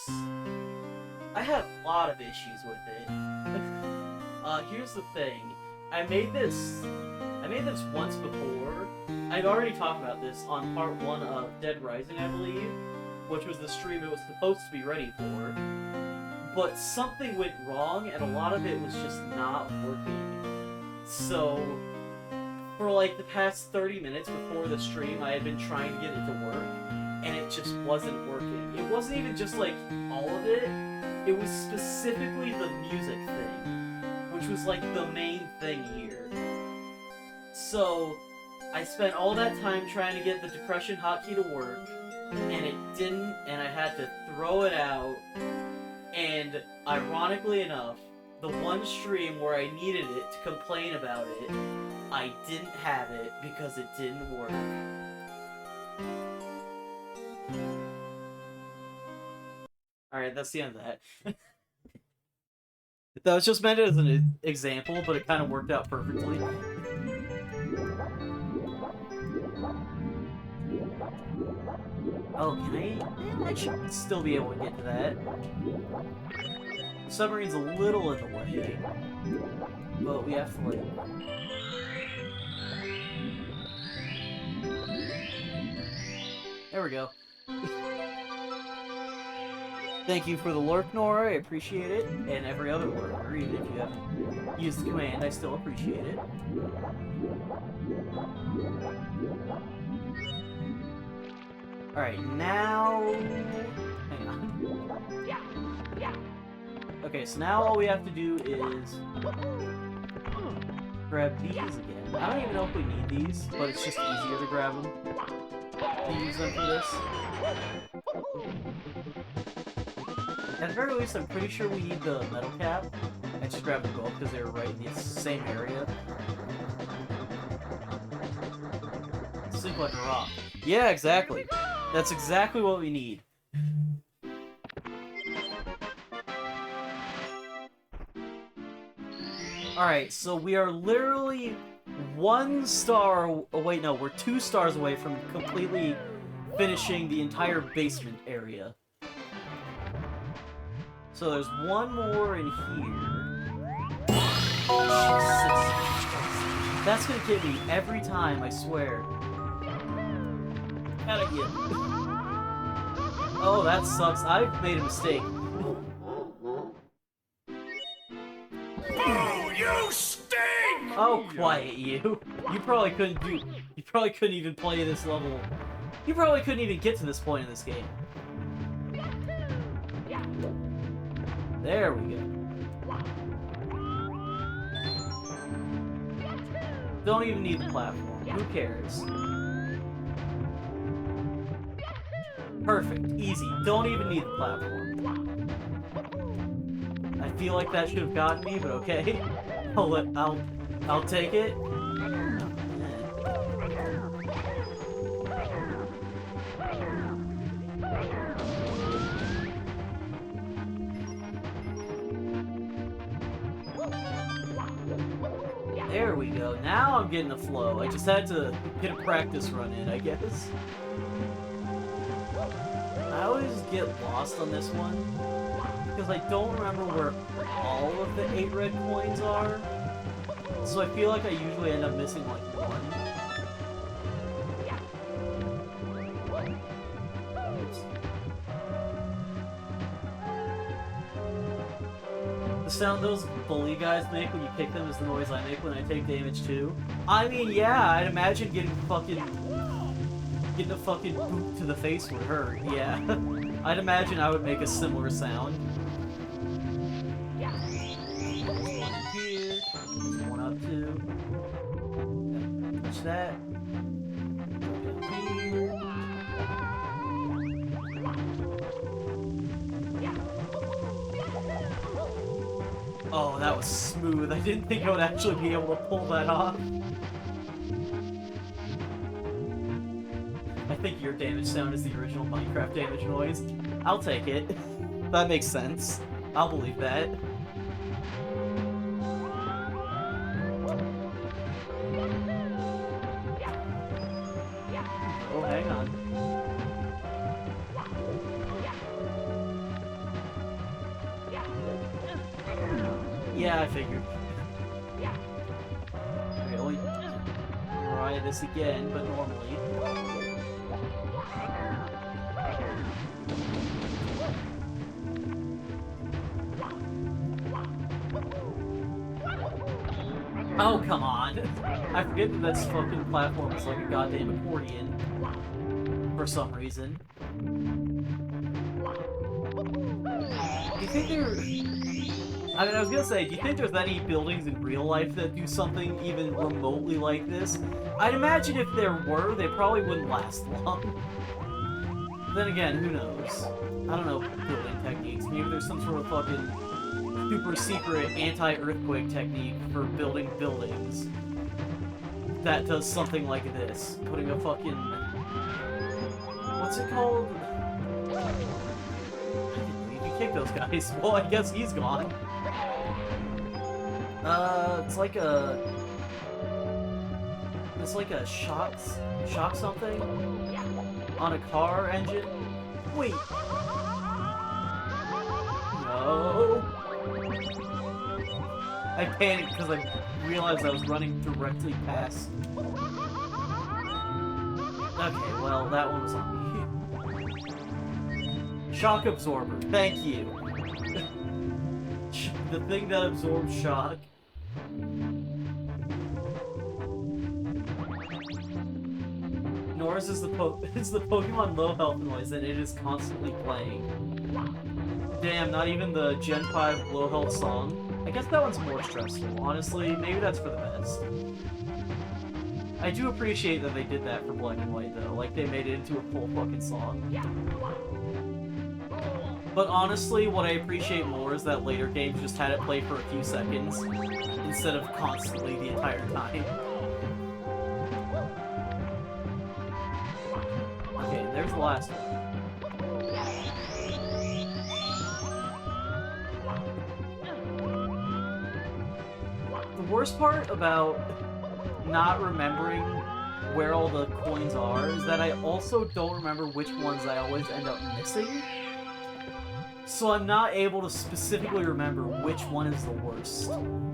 I had a lot of issues with it. Here's the thing. I made this once before. I've already talked about this on part 1 of Dead Rising, I believe, which was the stream it was supposed to be ready for. But something went wrong, and a lot of it was just not working. So, for like the past 30 minutes before the stream, I had been trying to get it to work, and it just wasn't working. It wasn't even just like all of it. It was specifically the music thing, which was like the main thing here. So, I spent all that time trying to get the depression hotkey to work, and it didn't, and I had to throw it out, and ironically enough, the one stream where I needed it to complain about it, I didn't have it because it didn't work. Alright, that's the end of that. That was just meant as an example, but it kind of worked out perfectly. Oh, can I should still be able to get to that. The submarine's a little in the way, but we have to, like... There we go. Thank you for the lurk, Nora, I appreciate it, and every other lurker, even if you haven't used the command, I still appreciate it. Alright, now... Hang on. Okay, so now all we have to do is... grab these again. I don't even know if we need these, but it's just easier to grab them. To use them for this. At the very least, I'm pretty sure we need the metal cap. I just grabbed them both because they were right in the same area. Sink like a rock. Yeah, exactly. That's exactly what we need. Alright, so we are literally 1 star... Oh, wait, no, we're 2 stars away from completely finishing the entire basement area. So there's one more in here. Jesus. That's gonna get me every time, I swear. Gotta get. Oh, that sucks. I've made a mistake. Oh, you stink! Oh, quiet you. You probably couldn't do. You probably couldn't even play this level. You probably couldn't even get to this point in this game. There we go. Don't even need the platform. Who cares? Perfect. Easy. Don't even need the platform. I feel like that should have gotten me, but okay. I'll take it. There we go. Now I'm getting the flow. I just had to get a practice run in, I guess. I always get lost on this one. Because because I don't remember where all of the 8 red coins are. So I feel like I usually end up missing like one. The sound those bully guys make when you kick them is the noise I make when I take damage too. I mean, yeah, I'd imagine getting a fucking boot to the face would hurt, yeah. I'd imagine I would make a similar sound. There's one here, there's one up too. Touch that. Here. Oh, that was smooth. I didn't think I would actually be able to pull that off. I think your damage sound is the original Minecraft damage noise. I'll take it. That makes sense. I'll believe that. Oh, hang on. Yeah, I figured. Okay, let me try this again, but normally. Oh, come on! I forget that this fucking platform is like a goddamn accordion. For some reason. Do you think there... I mean, I was gonna say, do you think there's any buildings in real life that do something even remotely like this? I'd imagine if there were, they probably wouldn't last long. Then again, who knows? I don't know building techniques. Maybe there's some sort of fucking super secret anti-earthquake technique for building buildings that does something like this. Putting a fucking... what's it called? I didn't believe you kicked those guys. Well, I guess he's gone. It's like a... it's like a shock something on a car engine. Wait. No. I panicked because I realized I was running directly past. Okay, well, that one was on me. Shock absorber, thank you. The thing that absorbs shock. Norris is the Pokemon low health noise and it is constantly playing. Damn, not even the Gen 5 low health song. I guess that one's more stressful, honestly. Maybe that's for the best. I do appreciate that they did that for Black and White, though. Like, they made it into a full fucking song. But honestly, what I appreciate more is that later games just had it play for a few seconds, instead of constantly the entire time. Okay, there's the last one. The worst part about not remembering where all the coins are is that I also don't remember which ones I always end up missing. So I'm not able to specifically remember which one is the worst.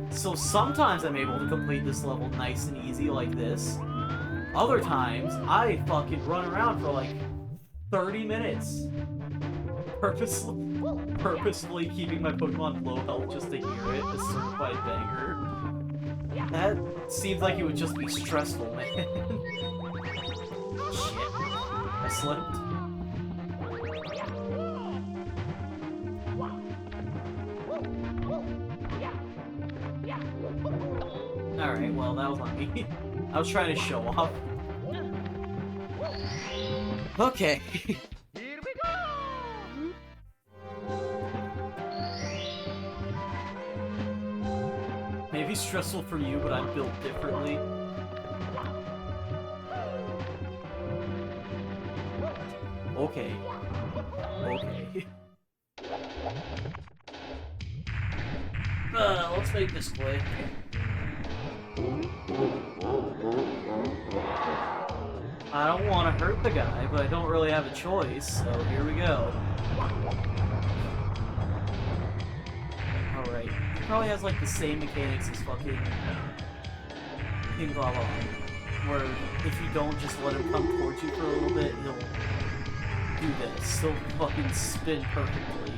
So sometimes I'm able to complete this level nice and easy like this. Other times, I fucking run around for like 30 minutes. Purposefully keeping my Pokemon low health just to hear it, a certified banger. That seems like it would just be stressful, man. Shit. I slipped. Alright, well, that was on me. I was trying to show off. Okay. Here we go! Maybe stressful for you, but I'm built differently. Okay. Okay. Let's make this quick. I don't want to hurt the guy, but I don't really have a choice, so here we go. probably has like the same mechanics as fucking King Lava, where if you don't just let him come towards you for a little bit, he'll do this. He'll fucking spin perfectly.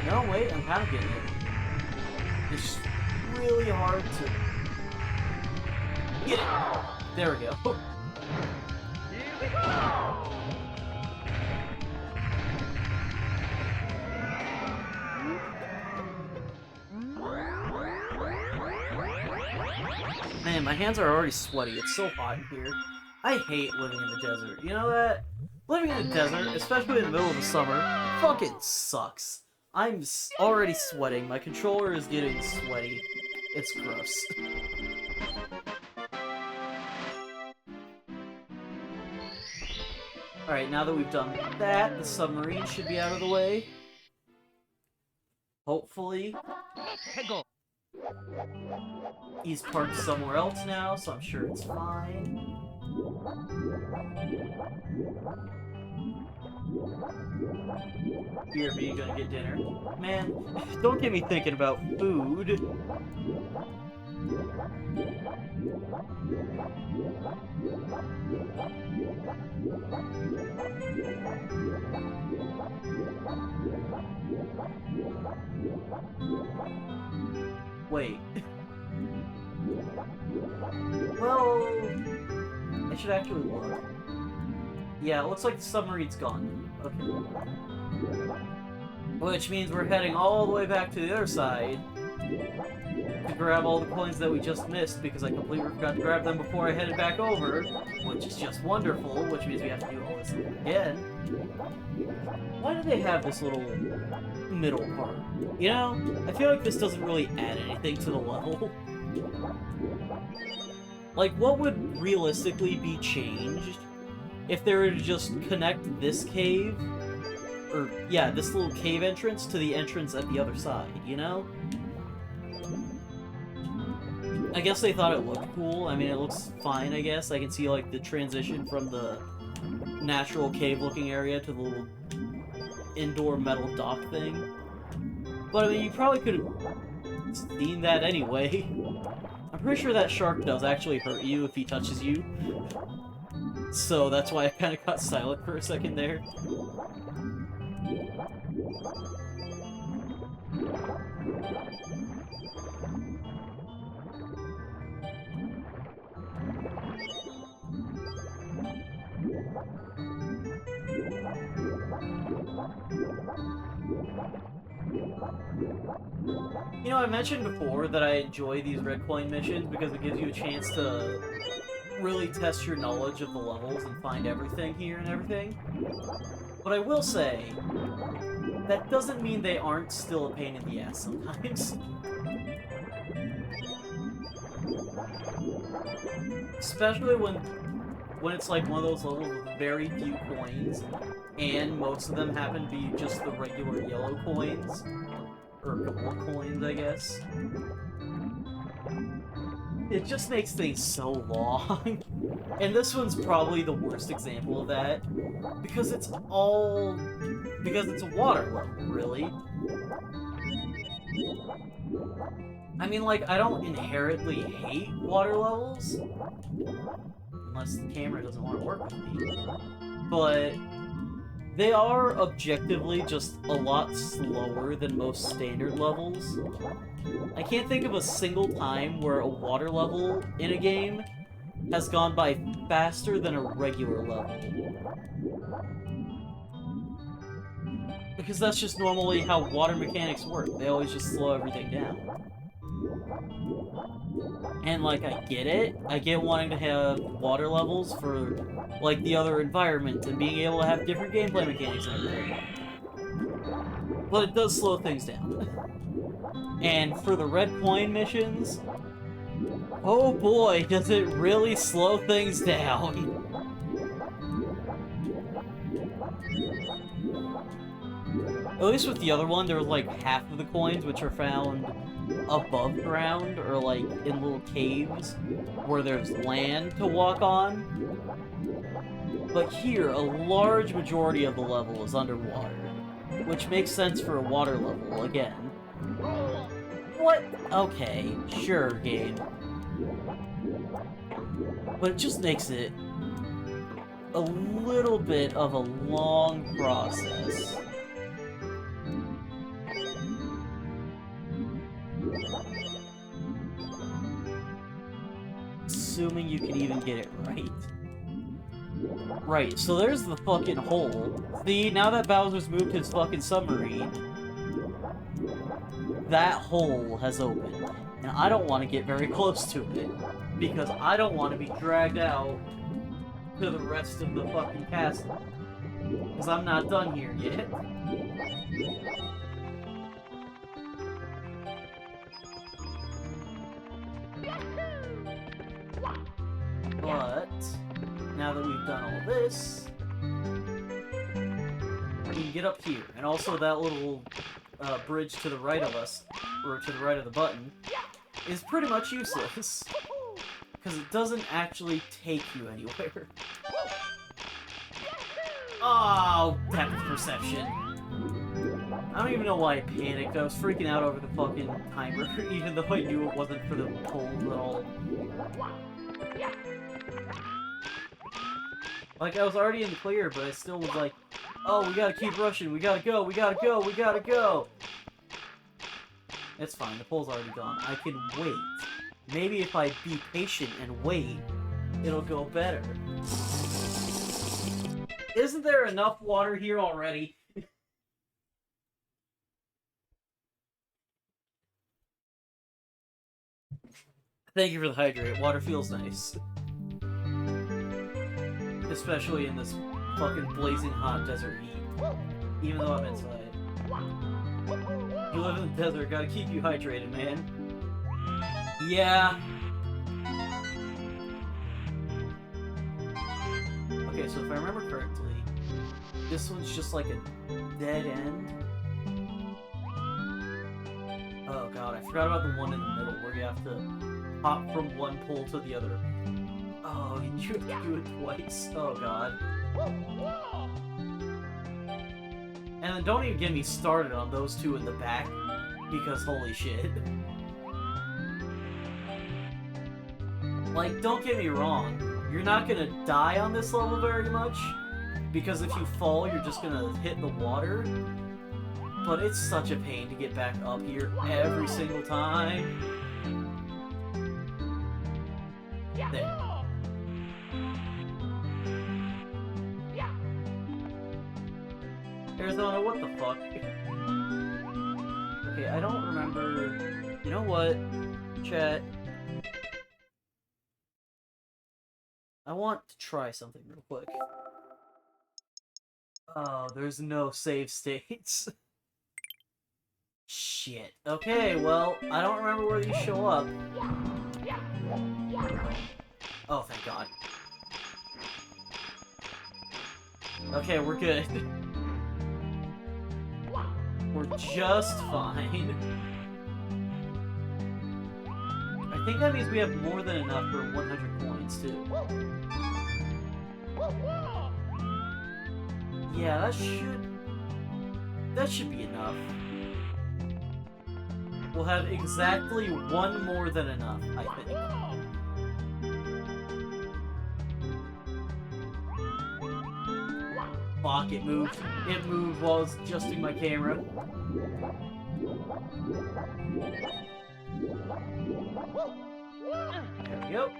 No, wait, I'm kind of getting it. It's really hard to get it. There we go. Here we go! Man, my hands are already sweaty. It's so hot in here. I hate living in the desert. You know that? Living in the desert, especially in the middle of the summer, fucking sucks. I'm already sweating. My controller is getting sweaty. It's gross. Alright, now that we've done that, the submarine should be out of the way. Hopefully. He's parked somewhere else now, so I'm sure it's fine. Here, are you gonna get dinner? Man, don't get me thinking about food. Wait. Well, I should actually look. Yeah, it looks like the submarine's gone. Okay. Which means we're heading all the way back to the other side to grab all the coins that we just missed because I completely forgot to grab them before I headed back over, which is just wonderful, which means we have to do all this again. Why do they have this little middle part? You know, I feel like this doesn't really add anything to the level. Like, what would realistically be changed if they were to just connect this cave, or, yeah, this little cave entrance to the entrance at the other side, you know? I guess they thought it looked cool. I mean, it looks fine, I guess. I can see, like, the transition from the natural cave-looking area to the little indoor metal dock thing. But, I mean, you probably could have seen that anyway. I'm pretty sure that shark does actually hurt you if he touches you. So that's why I kind of got silent for a second there. You know, I mentioned before that I enjoy these red coin missions because it gives you a chance to really test your knowledge of the levels and find everything here and everything. But I will say, that doesn't mean they aren't still a pain in the ass sometimes. Especially when it's like one of those levels with very few coins, and most of them happen to be just the regular yellow coins. Or gold coins, I guess. It just makes things so long. And this one's probably the worst example of that. Because it's a water level, really. I mean, like, I don't inherently hate water levels. Unless the camera doesn't want to work with me. But they are objectively just a lot slower than most standard levels. I can't think of a single time where a water level in a game has gone by faster than a regular level. Because that's just normally how water mechanics work. They always just slow everything down. And, like, I get it. I get wanting to have water levels for, like, the other environment and being able to have different gameplay mechanics and everything. But it does slow things down. And for the red coin missions, oh boy, does it really slow things down. At least with the other one, there was like half of the coins which are found above ground, or like in little caves where there's land to walk on. But here, a large majority of the level is underwater, which makes sense for a water level, again. What? Okay, sure, game. But it just makes it a little bit of a long process. Assuming you can even get it right. Right, so there's the fucking hole. See, now that Bowser's moved his fucking submarine, that hole has opened. And I don't want to get very close to it, because I don't want to be dragged out to the rest of the fucking castle. Because I'm not done here yet. But, now that we've done all this, we can get up here. And also that little bridge to the right of us, or to the right of the button, is pretty much useless. Because it doesn't actually take you anywhere. Oh, depth perception. I don't even know why I panicked. I was freaking out over the fucking timer, even though I knew it wasn't for the polls at all. Like, I was already in the clear, but I still was like, oh, we gotta keep rushing, we gotta go, we gotta go, we gotta go! It's fine, the pole's already gone. I can wait. Maybe if I be patient and wait, it'll go better. Isn't there enough water here already? Thank you for the hydrate. Water feels nice. Especially in this fucking blazing hot desert heat. Even though I'm inside. You live in the desert, gotta keep you hydrated, man. Yeah. Okay, so if I remember correctly, this one's just like a dead end. Oh god, I forgot about the one in the middle where you have to hop from one pole to the other. Oh, you have to do it twice. Oh god. And then don't even get me started on those two in the back, because holy shit. Like, don't get me wrong, you're not gonna die on this level very much, because if you fall, you're just gonna hit the water. But it's such a pain to get back up here every single time. There. Arizona, what the fuck? Okay, I don't remember... You know what? Chat. I want to try something real quick. Oh, there's no save states. Shit. Okay, well, I don't remember where these show up. Oh, thank God. Okay, we're good. We're just fine. I think that means we have more than enough for 100 points, too. Yeah, that should be enough. We'll have exactly one more than enough, I think. Fuck, it moved. It moved while I was adjusting my camera. There we go.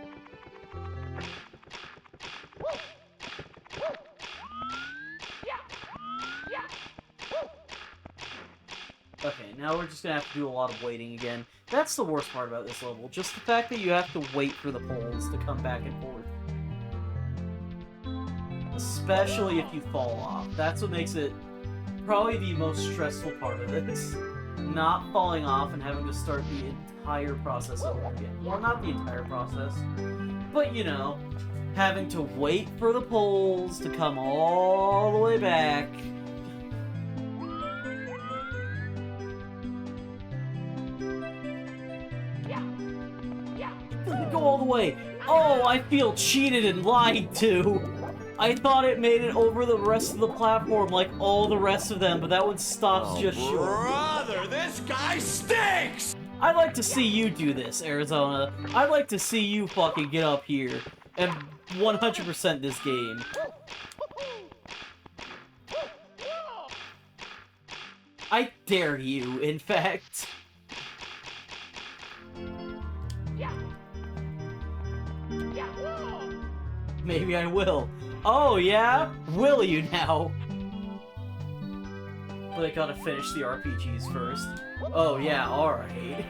Okay, now we're just gonna have to do a lot of waiting again. That's the worst part about this level, just the fact that you have to wait for the poles to come back and forth. Especially if you fall off. That's what makes it probably the most stressful part of this. Not falling off and having to start the entire process over again. Well, not the entire process, but you know, having to wait for the poles to come all the way back. It doesn't go all the way. Oh, I feel cheated and lied to. I thought it made it over the rest of the platform like all the rest of them, but that one stops just short. Brother, this guy stinks! I'd like to see you do this, Arizona. I'd like to see you fucking get up here and 100% this game. I dare you, in fact. Maybe I will. Oh, yeah? Will you now? But I gotta finish the RPGs first. Oh, yeah, alright.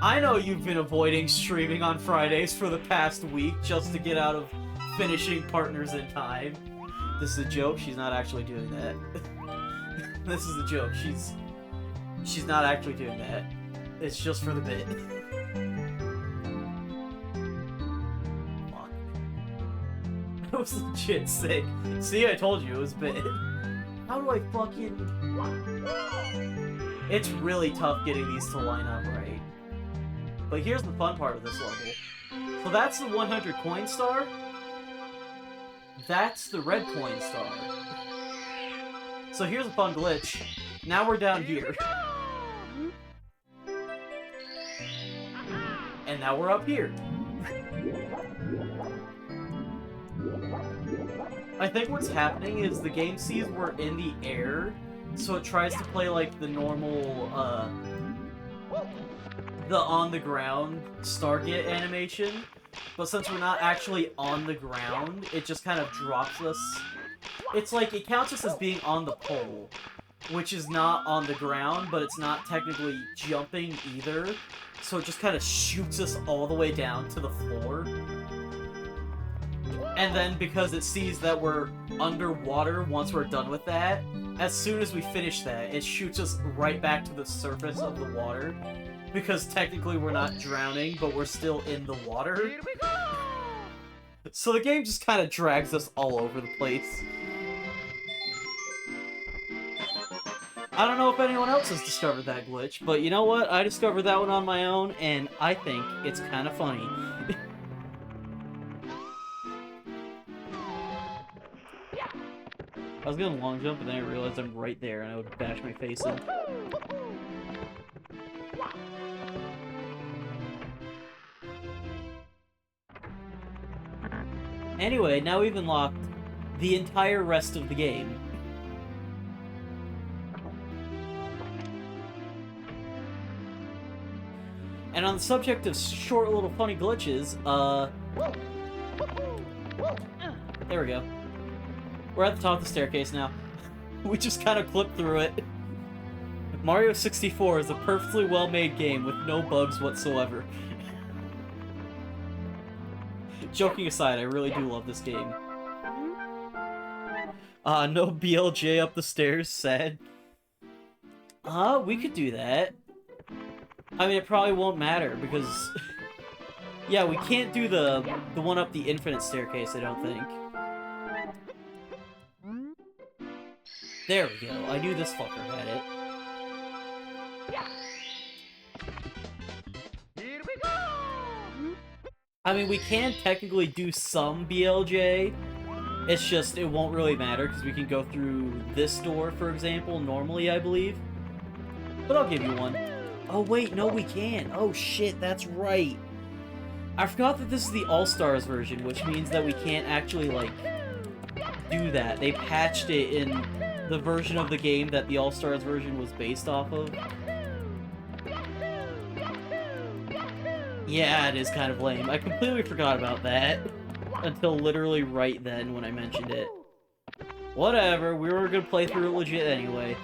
I know you've been avoiding streaming on Fridays for the past week just to get out of finishing Partners in Time. This is a joke, she's not actually doing that. This is a joke, she's not actually doing that. It's just for the bit. Fuck. I was legit sick. See, I told you it was bit. How do I fucking... It's really tough getting these to line up right. But here's the fun part of this level. So that's the 100 coin star. That's the red coin star. So here's a fun glitch. Now we're down here. And now we're up here. I think what's happening is the game sees we're in the air, so it tries to play like the normal, the on-the-ground Stargate animation, but since we're not actually on the ground, it just kind of drops us. It's like, it counts us as being on the pole, which is not on the ground, but it's not technically jumping either, so it just kind of shoots us all the way down to the floor. And then, because it sees that we're underwater once we're done with that, as soon as we finish that, it shoots us right back to the surface of the water. Because technically we're not drowning, but we're still in the water. So the game just kind of drags us all over the place. I don't know if anyone else has discovered that glitch, but you know what? I discovered that one on my own, and I think it's kind of funny. I was gonna long jump, but then I realized I'm right there, and I would bash my face in. Anyway, now we've unlocked the entire rest of the game. And on the subject of short little funny glitches, there we go. We're at the top of the staircase now. We just kind of clipped through it. Mario 64 is a perfectly well-made game with no bugs whatsoever. Joking aside, I really do love this game. No BLJ up the stairs, sad. We could do that. I mean, it probably won't matter, because... yeah, we can't do the one up the infinite staircase, I don't think. There we go. I knew this fucker had it. I mean, we can technically do some BLJ. It's just, it won't really matter, because we can go through this door, for example, normally, I believe. But I'll give you one. Oh, wait, no, we can't. Oh, shit, that's right. I forgot that this is the All-Stars version, which means that we can't actually, like, do that. They patched it in the version of the game that the All-Stars version was based off of. Yeah, it is kind of lame. I completely forgot about that until literally right then when I mentioned it. Whatever, we were gonna play through it legit anyway.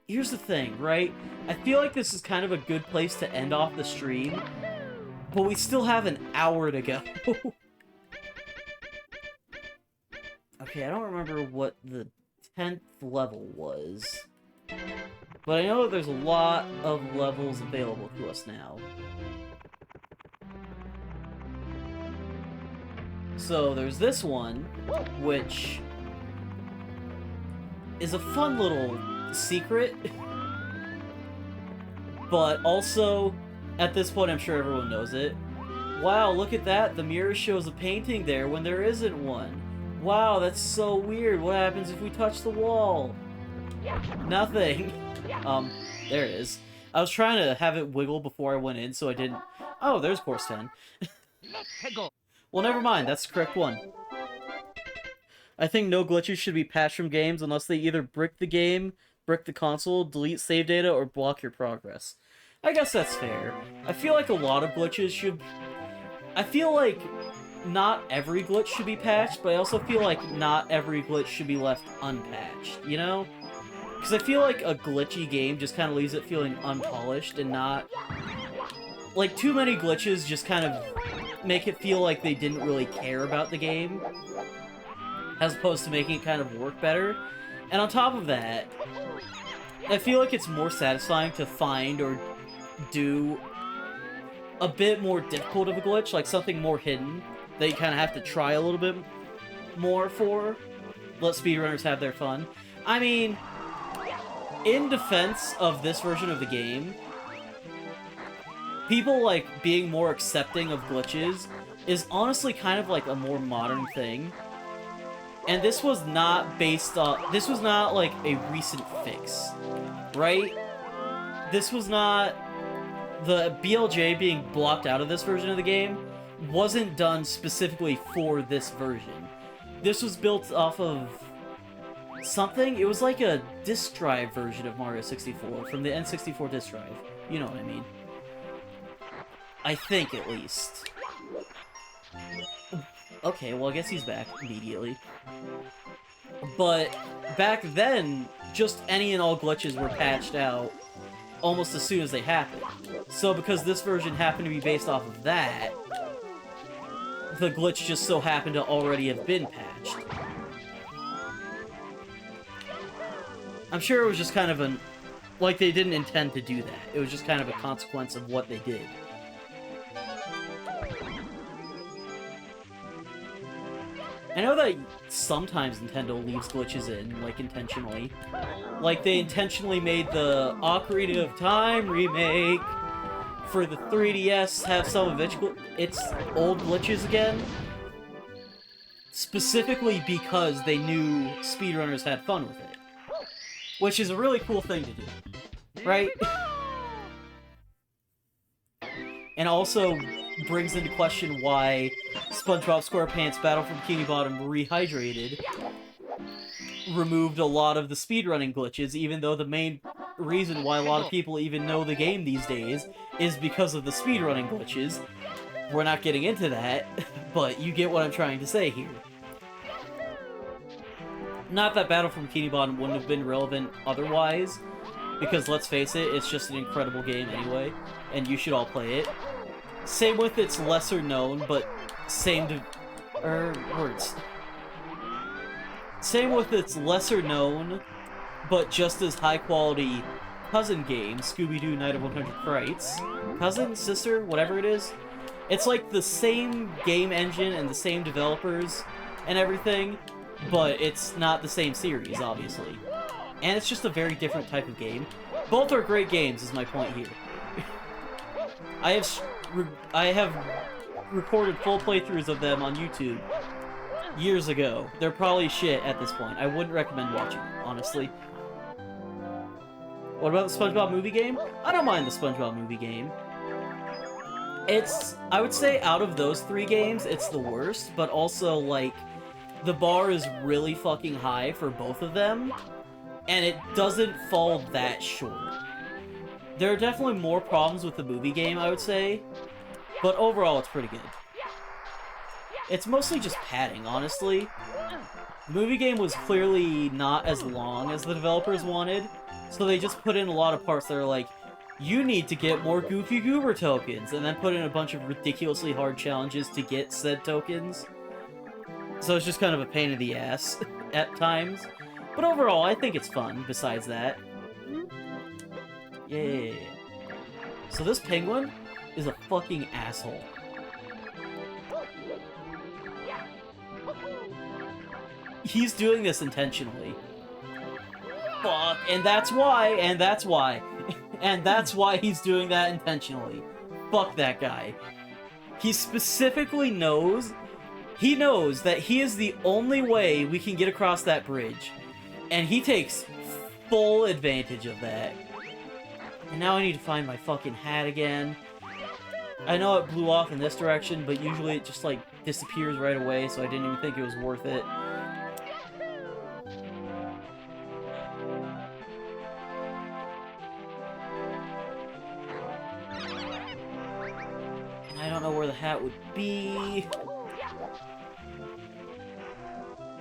Here's the thing, right? I feel like this is kind of a good place to end off the stream, but we still have an hour to go. Okay, I don't remember what the 10th level was. But I know that there's a lot of levels available to us now. So there's this one, which is a fun little secret. But also, at this point I'm sure everyone knows it. Wow, look at that, the mirror shows a painting there when there isn't one. Wow, that's so weird. What happens if we touch the wall? Nothing. There it is. I was trying to have it wiggle before I went in, so I didn't... Oh, there's course 10. Well, never mind. That's the correct one. I think no glitches should be patched from games unless they either brick the game, brick the console, delete save data, or block your progress. I guess that's fair. I feel like a lot of glitches should... I feel like not every glitch should be patched, but I also feel like not every glitch should be left unpatched, you know? Because I feel like a glitchy game just kind of leaves it feeling unpolished and not... Like, too many glitches just kind of make it feel like they didn't really care about the game, as opposed to making it kind of work better. And on top of that, I feel like it's more satisfying to find or do a bit more difficult of a glitch, like something more hidden, that you kind of have to try a little bit more for. Let speedrunners have their fun. I mean... In defense of this version of the game, people, like, being more accepting of glitches is honestly kind of, like, a more modern thing. And this was not based on... This was not, like, a recent fix, right? This was not... The BLJ being blocked out of this version of the game wasn't done specifically for this version. This was built off of... something? It was like a disk drive version of Mario 64 from the N64 disk drive. You know what I mean. I think, at least. Okay, well, I guess he's back immediately. But back then, just any and all glitches were patched out almost as soon as they happened. So because this version happened to be based off of that, the glitch just so happened to already have been patched. I'm sure it was just kind of an... Like, they didn't intend to do that. It was just kind of a consequence of what they did. I know that sometimes Nintendo leaves glitches in, like, intentionally. Like, they intentionally made the Ocarina of Time remake for the 3DS have some of its old glitches again. Specifically because they knew speedrunners had fun with it. Which is a really cool thing to do, right? And also brings into question why SpongeBob SquarePants Battle for Bikini Bottom Rehydrated removed a lot of the speedrunning glitches, even though the main reason why a lot of people even know the game these days is because of the speedrunning glitches. We're not getting into that, but you get what I'm trying to say here. Not that Battle for Bikini Bottom wouldn't have been relevant otherwise, because let's face it, it's just an incredible game anyway, and you should all play it. Same with its lesser known, but same with its lesser known, but just as high quality cousin game, Scooby-Doo Night of 100 Frights. Cousin? Sister? Whatever it is. It's like the same game engine and the same developers and everything, but it's not the same series, obviously. And it's just a very different type of game. Both are great games, is my point here. I have recorded full playthroughs of them on YouTube years ago. They're probably shit at this point. I wouldn't recommend watching them, honestly. What about the SpongeBob movie game? I don't mind the SpongeBob movie game. It's, I would say, out of those three games, it's the worst, but also, like, the bar is really fucking high for both of them, and it doesn't fall that short. There are definitely more problems with the movie game, I would say, but overall it's pretty good. It's mostly just padding, honestly. The movie game was clearly not as long as the developers wanted, so they just put in a lot of parts that are like, you need to get more Goofy Goober tokens, and then put in a bunch of ridiculously hard challenges to get said tokens. So it's just kind of a pain in the ass at times. But overall, I think it's fun, besides that. Yeah. So this penguin is a fucking asshole. He's doing this intentionally. Fuck, and that's why, and that's why. And that's why he's doing that intentionally. Fuck that guy. He specifically knows... He knows that he is the only way we can get across that bridge. And he takes full advantage of that. And now I need to find my fucking hat again. I know it blew off in this direction, but usually it just, like, disappears right away, so I didn't even think it was worth it. And I don't know where the hat would be.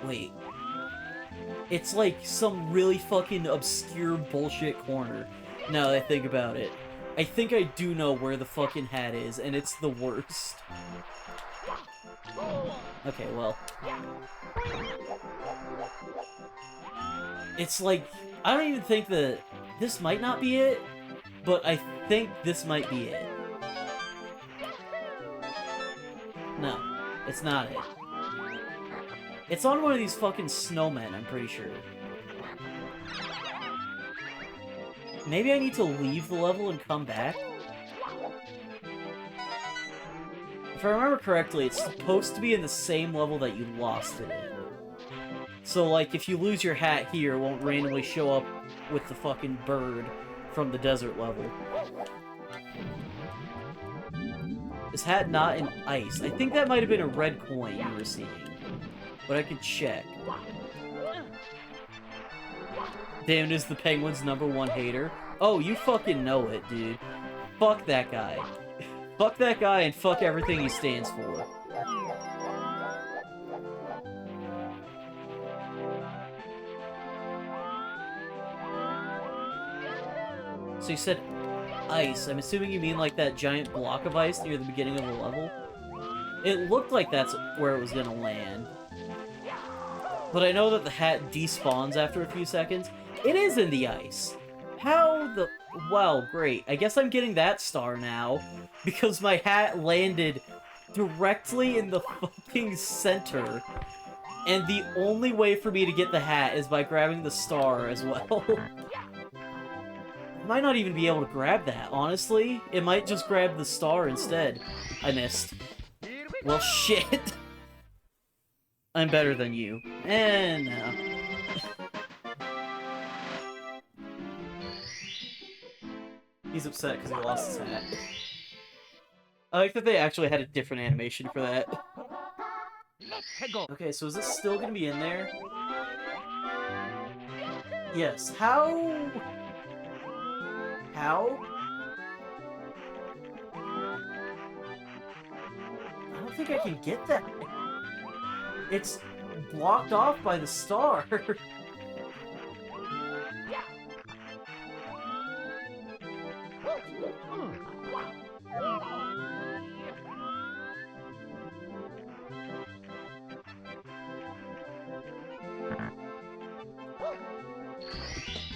Wait. It's like some really fucking obscure bullshit corner, now that I think about it. I think I do know where the fucking hat is, and it's the worst. Okay, well. It's like, I don't even think that this might not be it, but I think this might be it. No, it's not it. It's on one of these fucking snowmen, I'm pretty sure. Maybe I need to leave the level and come back? If I remember correctly, it's supposed to be in the same level that you lost it in. So, like, if you lose your hat here, it won't randomly show up with the fucking bird from the desert level. Is hat not in ice? I think that might have been a red coin you were seeing. But I could check. Damn, is the Penguin's #1 hater? Oh, you fucking know it, dude. Fuck that guy. Fuck that guy and fuck everything he stands for. So you said ice. I'm assuming you mean like that giant block of ice near the beginning of the level? It looked like that's where it was gonna land. But I know that the hat despawns after a few seconds. It is in the ice. How the... Well, great. I guess I'm getting that star now. Because my hat landed directly in the fucking center. And the only way for me to get the hat is by grabbing the star as well. I might not even be able to grab that, honestly. It might just grab the star instead. I missed. Well, shit. I'm better than you. And no. He's upset because he lost his hat. I like that they actually had a different animation for that. Okay, so is this still gonna be in there? Yes. How? How? I don't think I can get that. It's blocked off by the star.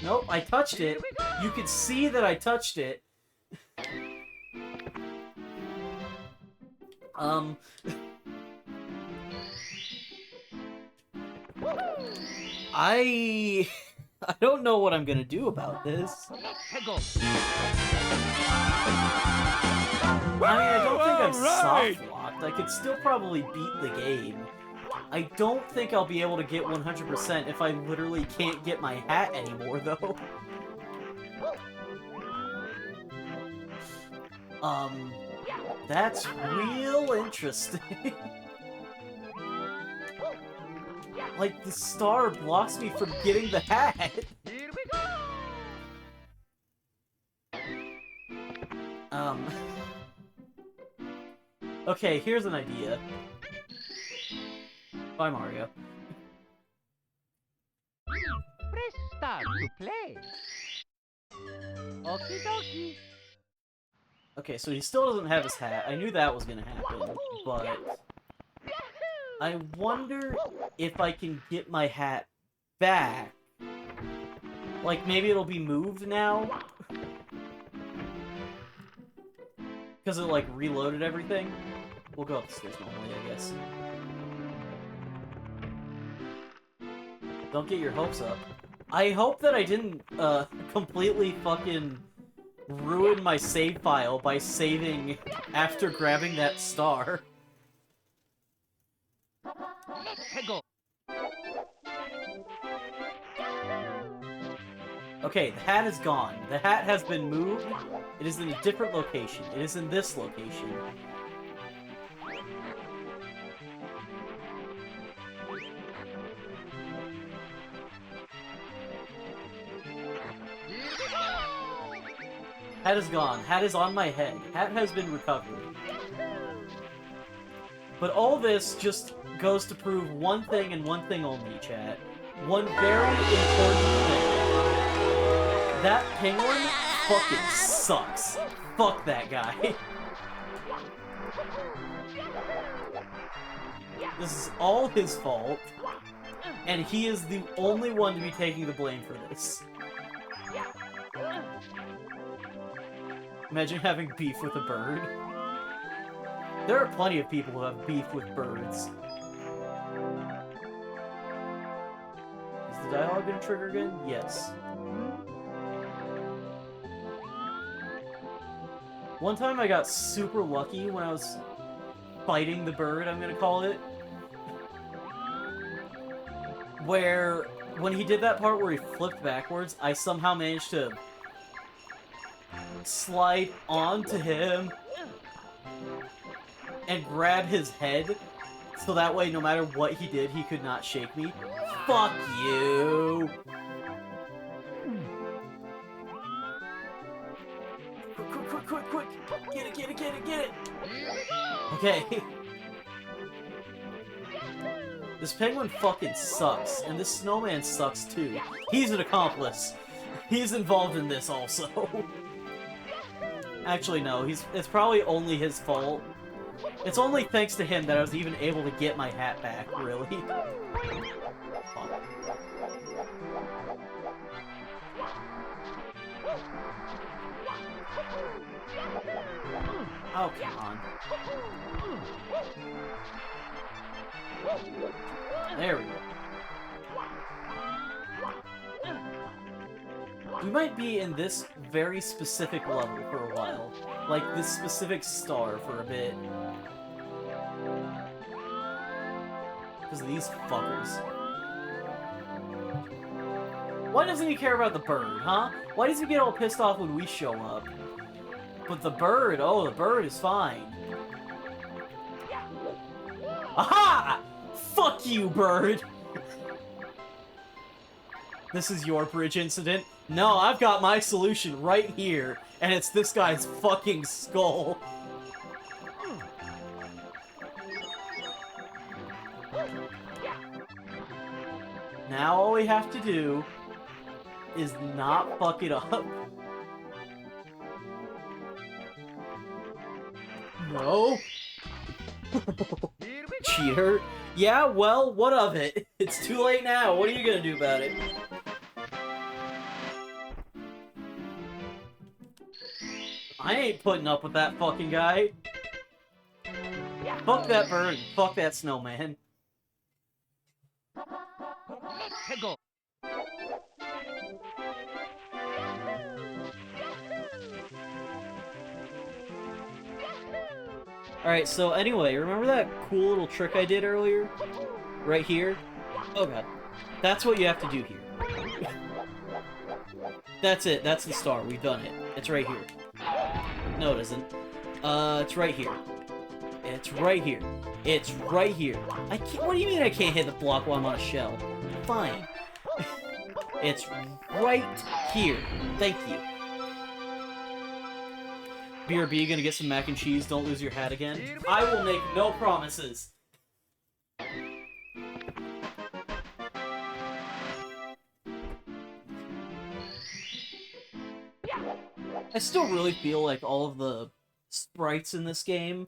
Nope, I touched it. You can see that I touched it. I don't know what I'm gonna do about this. I mean, I don't think I'm soft-locked. I could still probably beat the game. I don't think I'll be able to get 100% if I literally can't get my hat anymore, though. That's real interesting. Like, the star blocks me from getting the hat. Okay, here's an idea. Bye, Mario. Press start to play. Okie dokie. Okay, so he still doesn't have his hat. I knew that was gonna happen, but... I wonder if I can get my hat back. Like, maybe it'll be moved now? Because it, like, reloaded everything? We'll go upstairs normally, I guess. Don't get your hopes up. I hope that I didn't, completely fucking ruin my save file by saving after grabbing that star. Okay, the hat is gone. The hat has been moved. It is in a different location. It is in this location. Hat is gone. Hat is on my head. Hat has been recovered. But all this just goes to prove one thing and one thing only, chat. One very important thing. That penguin fucking sucks. Fuck that guy. This is all his fault. And he is the only one to be taking the blame for this. Imagine having beef with a bird. There are plenty of people who have beef with birds. Is the dialogue gonna trigger again? Yes. One time I got super lucky when I was fighting the bird, I'm gonna call it. Where, when he did that part where he flipped backwards, I somehow managed to slide onto him and grab his head, so that way no matter what he did, he could not shake me. Fuck you! Quick! Get it! Okay. This penguin fucking sucks, and this snowman sucks too. He's an accomplice. He's involved in this also. Actually, no, it's probably only his fault. It's only thanks to him that I was even able to get my hat back, really. Fuck. Oh, come on. There we go. We might be in this very specific level for a while. Like, this specific star for a bit. Because of these fuckers. Why doesn't he care about the bird, huh? Why does he get all pissed off when we show up? But the bird, oh, the bird is fine. Aha! Fuck you, bird! This is your bridge incident? No, I've got my solution right here, and it's this guy's fucking skull. Now all we have to do is not fuck it up. No. Cheater. Yeah, well, what of it? It's too late now. What are you gonna do about it? I ain't putting up with that fucking guy. Fuck that bird. Fuck that snowman. Let's go. Alright, so anyway, remember that cool little trick I did earlier? Right here? Oh god. That's what you have to do here. That's it. That's the star. We've done it. It's right here. No, it isn't. It's right here. It's right here. It's right here. I can't. What do you mean I can't hit the block while I'm on a shell? Fine. It's right here. Thank you. BRB, gonna get some mac and cheese. Don't lose your hat again. I will make no promises. I still really feel like all of the sprites in this game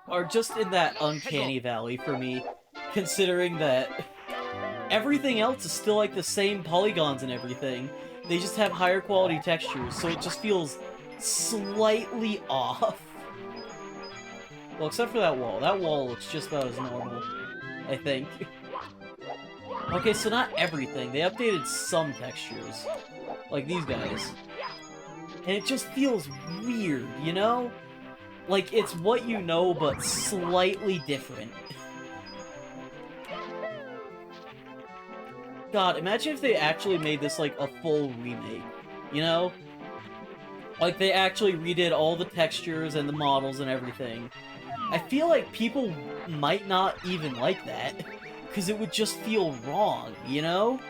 are just in that uncanny valley for me, considering that everything else is still like the same polygons and everything. They just have higher quality textures, so it just feels slightly off. Well, except for that wall. That wall looks just about as normal, I think. Okay, so not everything. They updated some textures, like these guys. And it just feels weird, you know? Like, it's what you know, but slightly different. God, imagine if they actually made this, like, a full remake, you know? Like, they actually redid all the textures and the models and everything. I feel like people might not even like that, because it would just feel wrong, you know?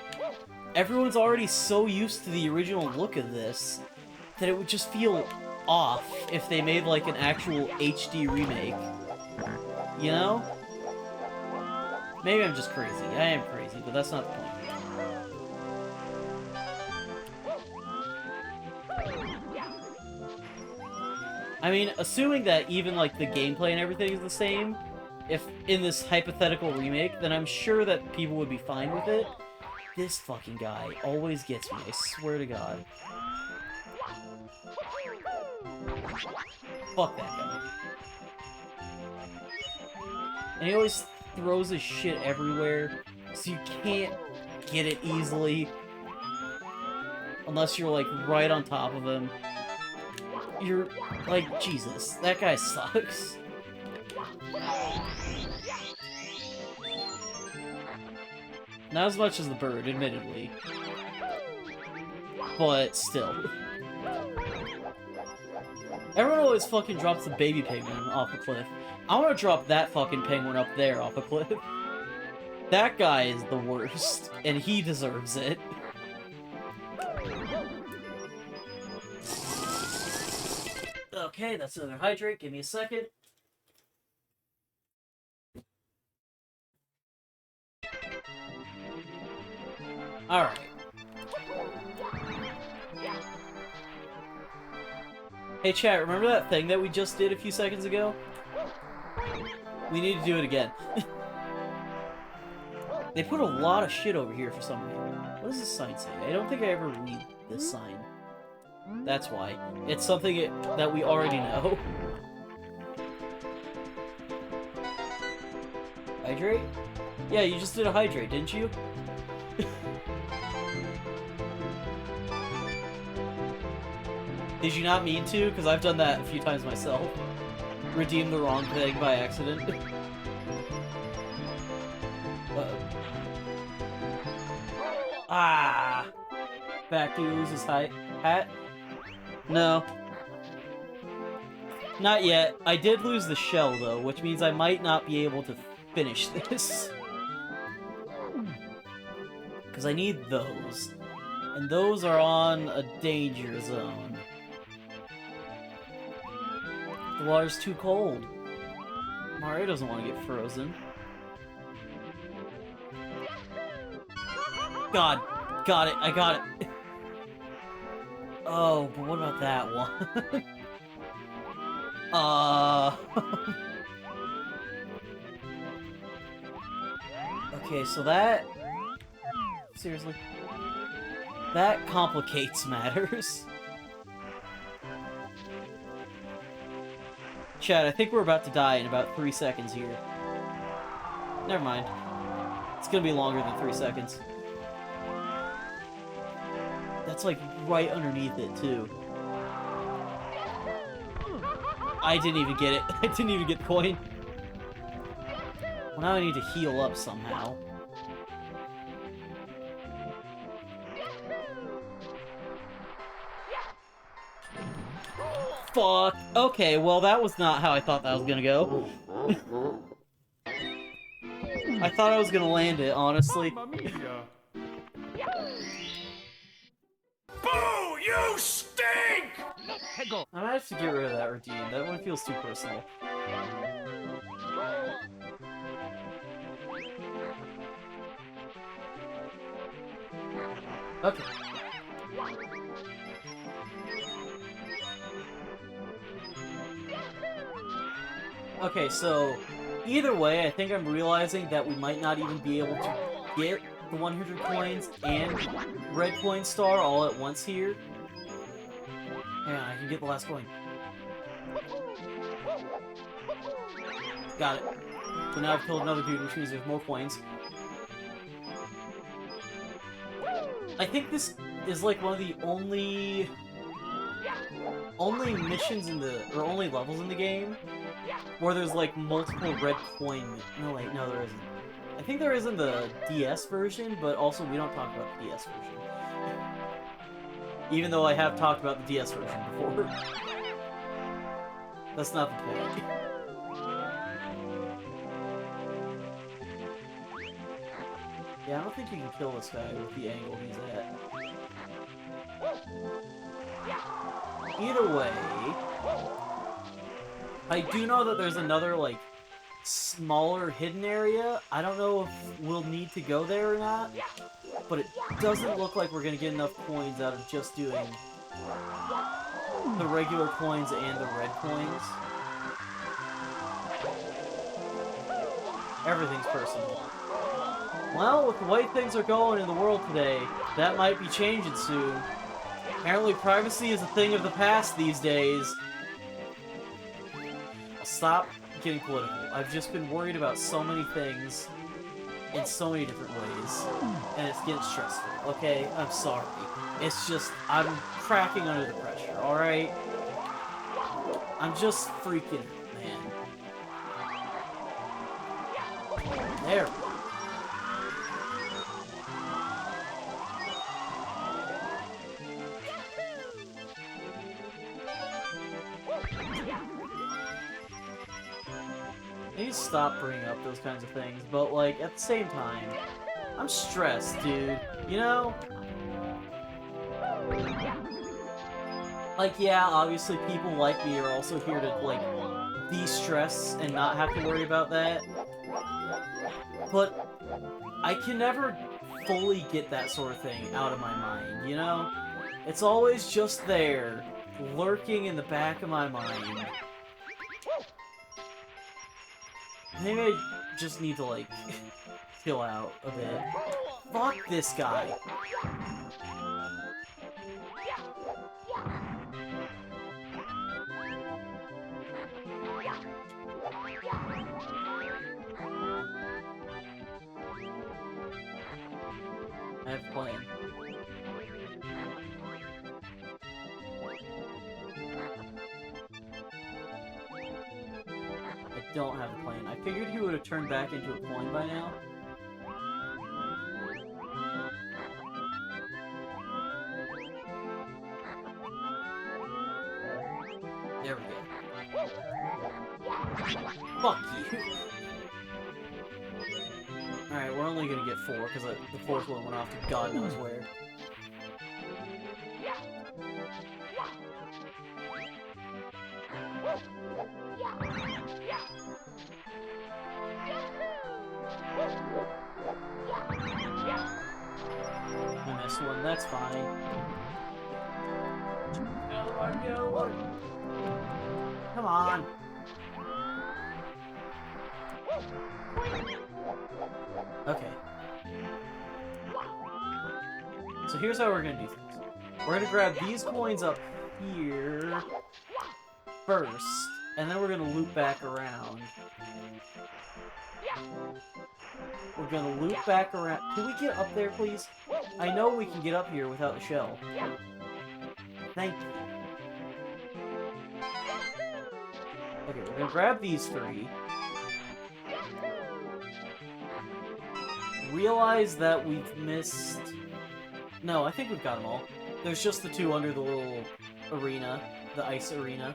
Everyone's already so used to the original look of this, that it would just feel off if they made, like, an actual HD remake. You know? Maybe I'm just crazy. I am crazy, but that's not the point. I mean, assuming that even, like, the gameplay and everything is the same, if in this hypothetical remake, then I'm sure that people would be fine with it. This fucking guy always gets me, I swear to God. Fuck that guy. And he always throws his shit everywhere, so you can't get it easily. Unless you're, like, right on top of him. You're, like, Jesus, that guy sucks. Not as much as the bird, admittedly. But still. Everyone always fucking drops the baby penguin off a cliff. I want to drop that fucking penguin up there off a cliff. That guy is the worst, and he deserves it. Okay, that's another hydrate. Give me a second. Alright. Hey chat, remember that thing that we just did a few seconds ago? We need to do it again. They put a lot of shit over here for some reason. What does this sign say? I don't think I ever read this sign. That's why. It's something that we already know. Hydrate? Yeah, you just did a hydrate, didn't you? Did you not mean to? Because I've done that a few times myself. Redeemed the wrong thing by accident. Uh-oh. Ah! Back to lose his hat? No. Not yet. I did lose the shell, though, which means I might not be able to finish this. Because I need those. And those are on a danger zone. The water's too cold. Mario doesn't want to get frozen. God. Got it. I got it. Oh, but what about that one? Okay, so that... Seriously? That complicates matters. Chad, I think we're about to die in about 3 seconds here. Never mind. It's gonna be longer than 3 seconds. That's like right underneath it, too. I didn't even get it. I didn't even get the coin. Well, now I need to heal up somehow. Fuck. Okay, well, that was not how I thought that was gonna go. I thought I was gonna land it, honestly. Mamma mia. Boo! You stink! I might have to get rid of that redeem. That one feels too personal. Okay. Okay, so either way, I think I'm realizing that we might not even be able to get the 100 coins and red coin star all at once here. Hang on, I can get the last coin. Got it. So now I've killed another dude, which means there's more coins. I think this is like one of the only missions in the, or only levels in the game where there's like multiple red coin. No wait, no there isn't. I think there is in the DS version, but also we don't talk about the DS version. Even though I have talked about the DS version before. That's not the point. Yeah, I don't think you can kill this guy with the angle he's at. Either way, I do know that there's another, like, smaller hidden area. I don't know if we'll need to go there or not, but it doesn't look like we're gonna get enough coins out of just doing the regular coins and the red coins. Everything's personal. Well, with the way things are going in the world today, that might be changing soon. Apparently privacy is a thing of the past these days. I'll stop getting political. I've just been worried about so many things in so many different ways, and it's getting stressful, okay? I'm sorry. It's just, I'm cracking under the pressure, alright? I'm just freaking, man. There we go. I need to stop bringing up those kinds of things, but, like, at the same time, I'm stressed, dude. You know? Like, yeah, obviously people like me are also here to, like, de-stress and not have to worry about that. But I can never fully get that sort of thing out of my mind, you know? It's always just there, lurking in the back of my mind. Maybe I just need to, like, chill out a bit. Fuck this guy! I have a plan. I don't have a plan. I figured he would have turned back into a coin by now. There we go. Fuck you. Alright, we're only gonna get 4, because the 4th one went off to God knows where. I missed one, that's fine. Come on! Okay. So here's how we're gonna do things. We're gonna grab these coins up here first, and then we're gonna loop back around. We're gonna loop back around. Can we get up there, please? I know we can get up here without the shell. Thank you. Okay, we're gonna grab these 3. Realize that we've missed... No, I think we've got them all. There's just the 2 under the little arena, the ice arena.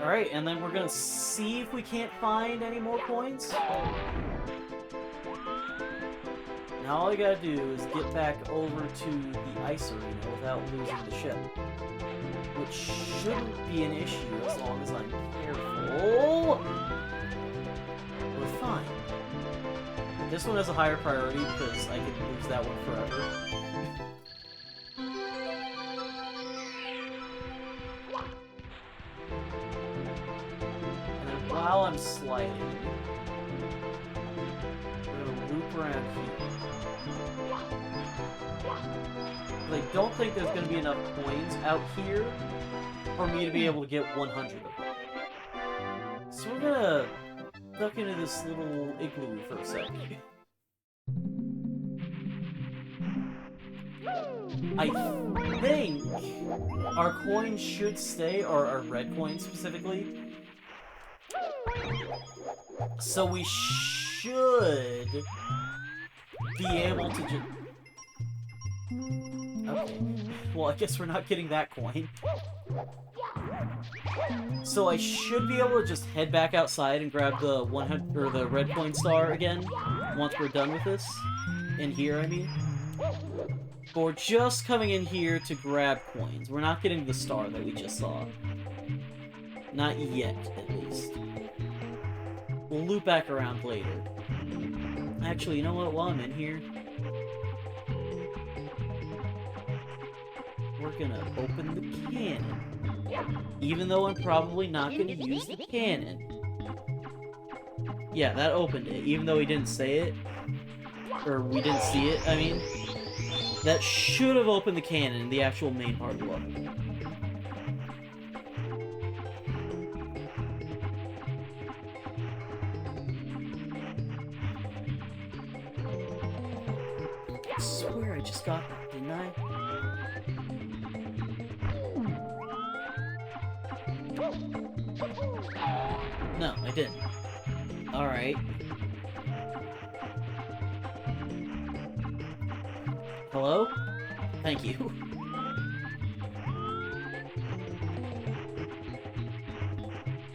Alright, and then we're gonna see if we can't find any more coins. Now all you gotta do is get back over to the ice arena without losing the ship. Which shouldn't be an issue as long as I'm careful. We're fine. This one has a higher priority because I can lose that one forever. And then while I'm sliding, we're gonna loop around here. I don't think there's going to be enough coins out here for me to be able to get 100 of them. So we're going to duck into this little igloo for a sec. I think our coins should stay, or our red coins specifically. So we should be able to just... Okay. Well, I guess we're not getting that coin. So I should be able to just head back outside and grab the 100 or the red coin star again once we're done with this. In here, I mean. But we're just coming in here to grab coins. We're not getting the star that we just saw. Not yet, at least. We'll loop back around later. Actually, you know what? While I'm in here, we're gonna open the cannon. Even though I'm probably not gonna use the cannon. Yeah, that opened it, even though he didn't say it. Or we didn't see it, I mean. That should have opened the cannon, the actual main part of the level. I swear I just got that, didn't I? No, I didn't. Alright. Hello? Thank you.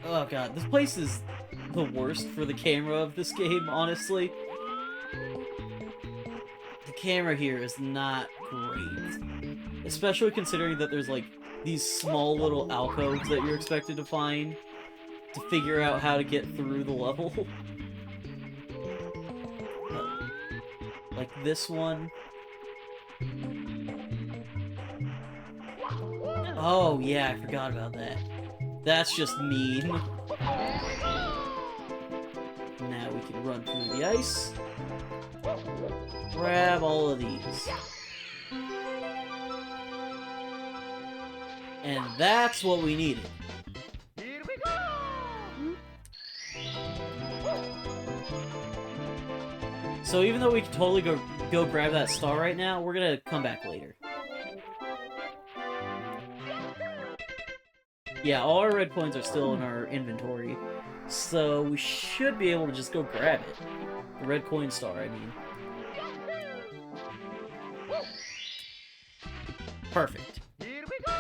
Oh god, this place is the worst for the camera of this game, honestly. The camera here is not great. Especially considering that there's like these small little alcoves that you're expected to find to figure out how to get through the level. Like this one. Oh yeah, I forgot about that. That's just mean. Now we can run through the ice. Grab all of these. And that's what we needed. Here we go! So even though we can totally go grab that star right now, we're gonna come back later. Yeah, all our red coins are still in our inventory, so we should be able to just go grab it. The red coin star, I mean. Perfect. Here we go!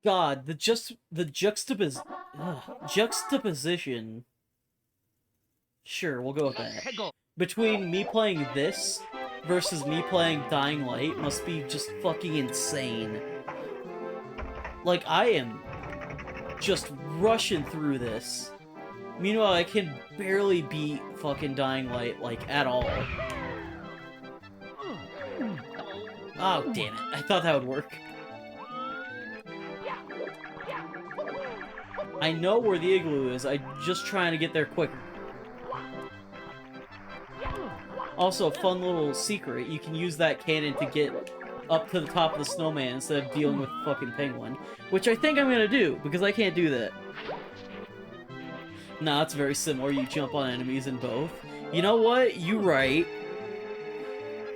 God, the juxtaposition. Sure, we'll go with that. Go. Between me playing this versus me playing Dying Light must be just fucking insane. Like, I am just rushing through this. Meanwhile, I can barely beat fucking Dying Light, like, at all. Oh, damn it. I thought that would work. I know where the igloo is, I'm just trying to get there quicker. Also, a fun little secret, you can use that cannon to get up to the top of the snowman instead of dealing with fucking penguin. Which I think I'm gonna do, because I can't do that. Nah, it's very similar, you jump on enemies in both. You know what? You right.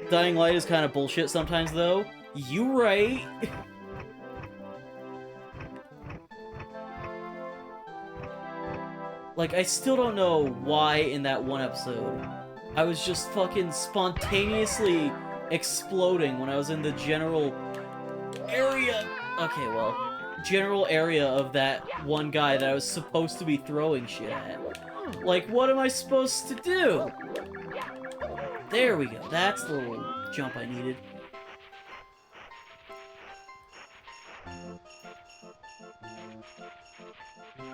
Dying Light is kind of bullshit sometimes, though. You right. Like, I still don't know why in that one episode I was just fucking spontaneously exploding when I was in the general area. Okay, well, general area of that one guy that I was supposed to be throwing shit at. Like, what am I supposed to do? There we go. That's the little jump I needed.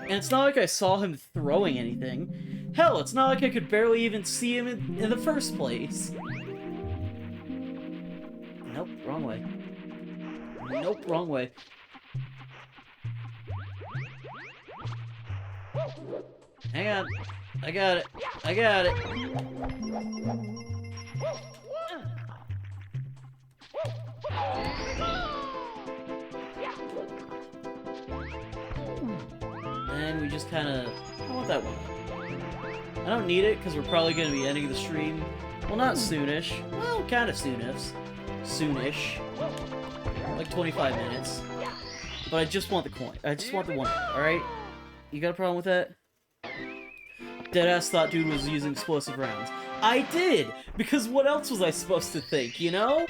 And it's not like I saw him throwing anything. Hell, it's not like I could barely even see him in the first place. Nope, wrong way. Nope, wrong way. Hang on. I got it. I got it. And we just kind of... I want that one. I don't need it, because we're probably going to be ending the stream. Well, not soonish. Well, kind of soonish. Soonish. Like 25 minutes. But I just want the coin. I just want the one, alright? You got a problem with that? Deadass thought dude was using explosive rounds. I did! Because what else was I supposed to think, you know?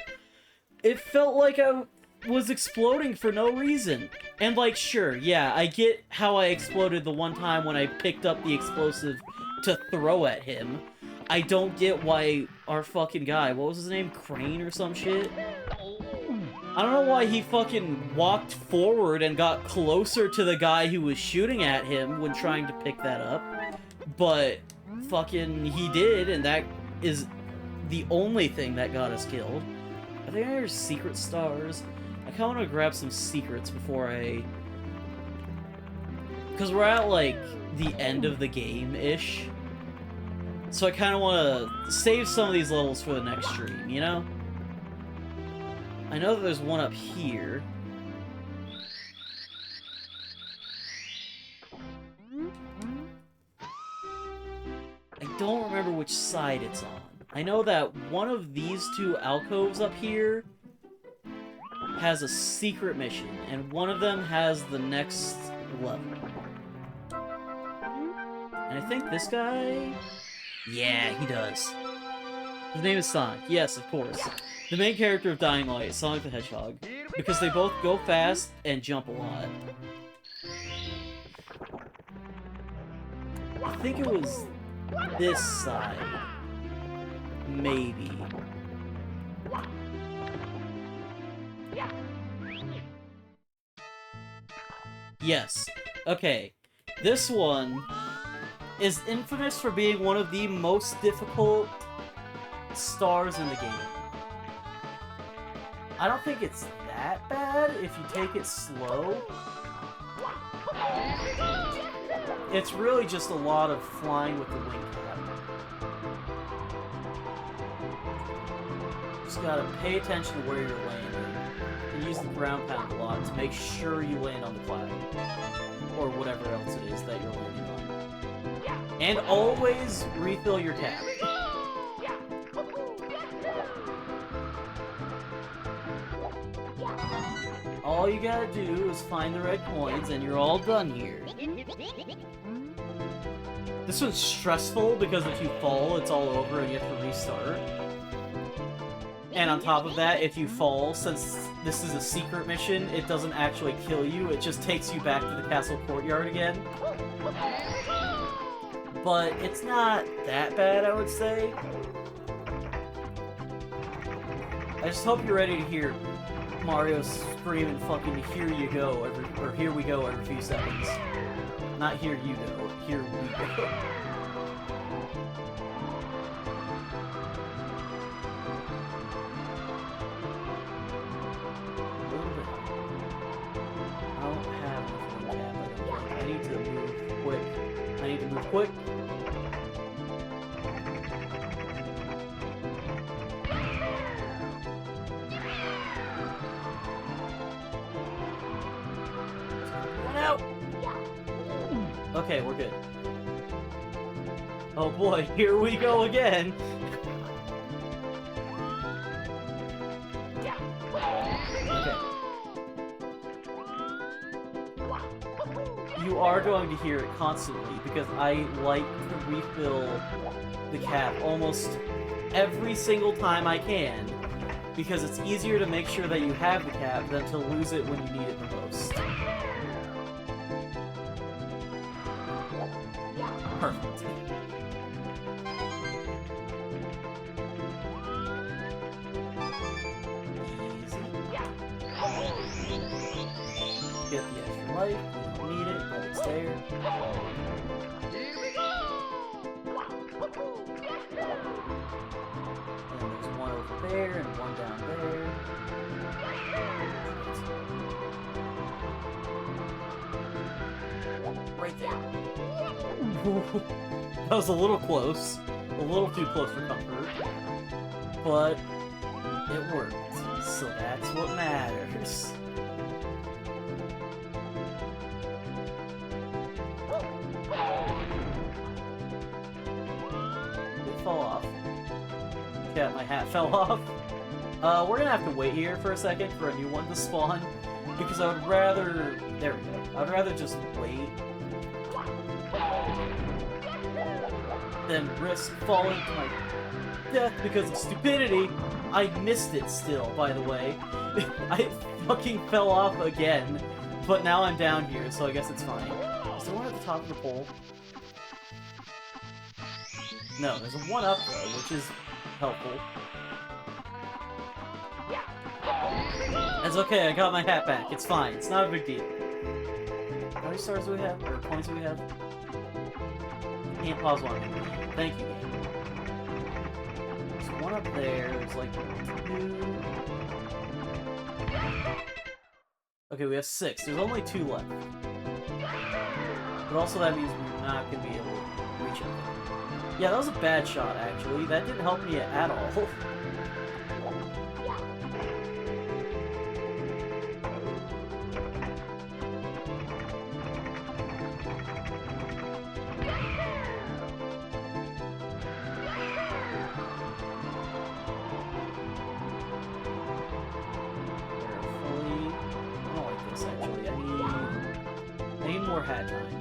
It felt like I was exploding for no reason. And like, sure, yeah, I get how I exploded the one time when I picked up the explosive to throw at him. I don't get why our fucking guy, what was his name? Crane or some shit? I don't know why he fucking walked forward and got closer to the guy who was shooting at him when trying to pick that up. But fucking he did, and that is the only thing that got us killed. I think there's secret stars. I kinda wanna grab some secrets before I... Because we're at, like, the end of the game-ish. So I kinda wanna save some of these levels for the next stream, you know? I know that there's one up here. I don't remember which side it's on. I know that one of these two alcoves up here has a secret mission, and one of them has the next level. And I think this guy... Yeah, he does. His name is Sonic. Yes, of course. The main character of Dying Light, Sonic the Hedgehog. Because they both go fast and jump a lot. I think it was this side. Maybe. Yes. Okay. This one is infamous for being one of the most difficult stars in the game. I don't think it's that bad if you take it slow. It's really just a lot of flying with the wing cap. Just gotta pay attention to where you're landing, and use the ground pound a lot to make sure you land on the cloud. Or whatever else it is that you're landing on. And always refill your cap. All you gotta do is find the red coins and you're all done here. This one's stressful because if you fall, it's all over and you have to restart. And on top of that, if you fall, since this is a secret mission, it doesn't actually kill you, it just takes you back to the castle courtyard again. But it's not that bad, I would say. I just hope you're ready to hear Mario scream and fucking "here you go" or "here we go" every few seconds. Not "here you go," "here we go." I don't have enough cap, I don't think. I need to move quick. I need to move quick. Okay, we're good. Oh boy, here we go again! Okay. You are going to hear it constantly, because I like to refill the cap almost every single time I can, because it's easier to make sure that you have the cap than to lose it when you need it the most. Perfect. Easy. Get the extra life. We don't need it, but it's there. And there's one over there and one down there. Right there. That was a little close. A little too close for comfort. But it worked. So that's what matters. fell off. Yeah, my hat fell off. We're gonna have to wait here for a second for a new one to spawn, because I would rather... There we go. I'd rather just wait than risk falling to my death because of stupidity. I missed it still, by the way. I fucking fell off again, but now I'm down here, so I guess it's fine. Is there one at the top of the pole? No, there's a one up though, which is helpful. It's okay, I got my hat back. It's fine. It's not a big deal. How many stars do we have? Or points do we have? Can't pause one. Thank you. There's one up there. There's like 2. Okay, we have 6. There's only 2 left. But also that means we're not going to be able to reach it. Yeah, that was a bad shot, actually. That didn't help me at all. Hat time.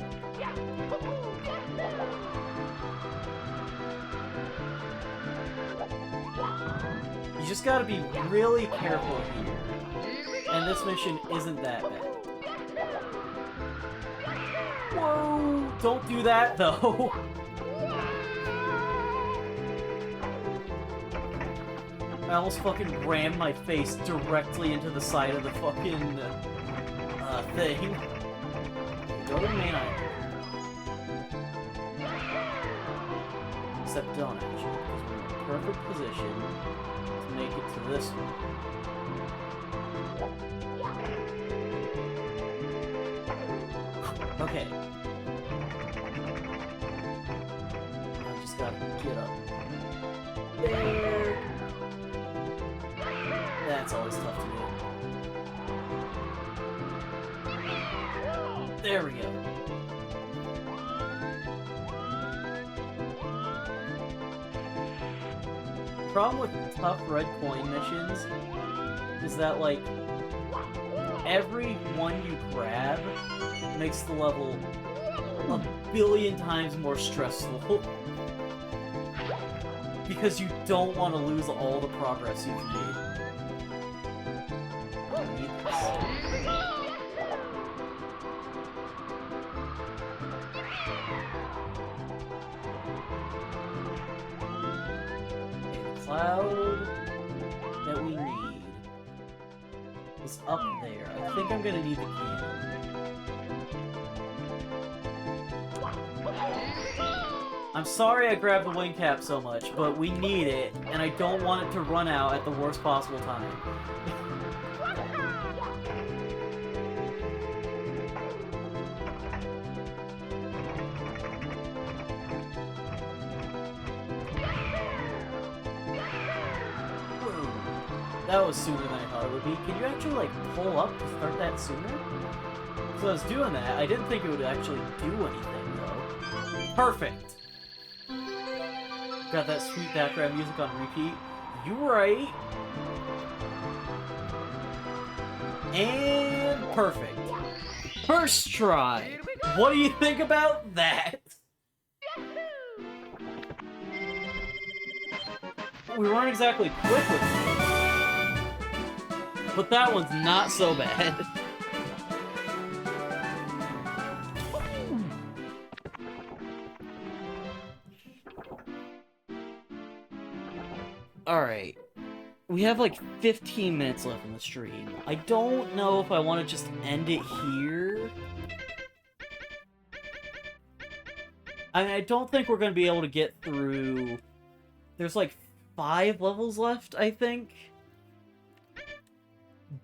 You just gotta be really careful here. And this mission isn't that bad. Whoa! Don't do that, though! I almost fucking rammed my face directly into the side of the fucking, thing. Go to the main island. Except don't actually, because we're in a perfect position to make it to this one. Okay. I just gotta get up there. That's always tough to do. There we go. The problem with tough red coin missions is that, like, every one you grab makes the level a billion times more stressful. Because you don't want to lose all the progress you've made. I need this. Cloud that we need is up there. I think I'm gonna need the cannon. I'm sorry I grabbed the wing cap so much, but we need it, and I don't want it to run out at the worst possible time. That was sooner than I thought it would be. Can you actually, like, pull up to start that sooner? So I was doing that. I didn't think it would actually do anything, though. Perfect! Got that sweet background music on repeat. You right. And perfect. First try! What do you think about that? We weren't exactly quick with it. But that one's not so bad. Alright. We have like 15 minutes left in the stream. I don't know if I want to just end it here. I mean, I don't think we're going to be able to get through... There's like 5 levels left, I think.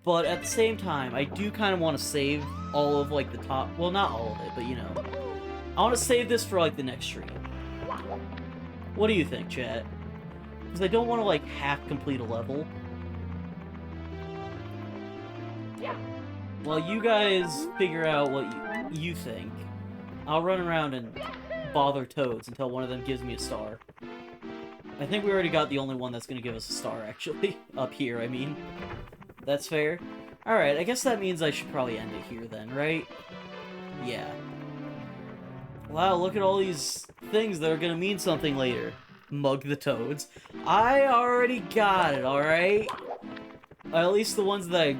But at the same time, I do kind of want to save all of, like, the top... Well, not all of it, but, you know. I want to save this for, like, the next stream. What do you think, chat? Because I don't want to, like, half-complete a level. While you guys figure out what you think, I'll run around and bother Toads until one of them gives me a star. I think we already got the only one that's gonna give us a star, actually. Up here, I mean. That's fair. Alright, I guess that means I should probably end it here then, right? Yeah. Wow, look at all these things that are gonna mean something later. Mug the toads. I already got it, alright? At least the ones that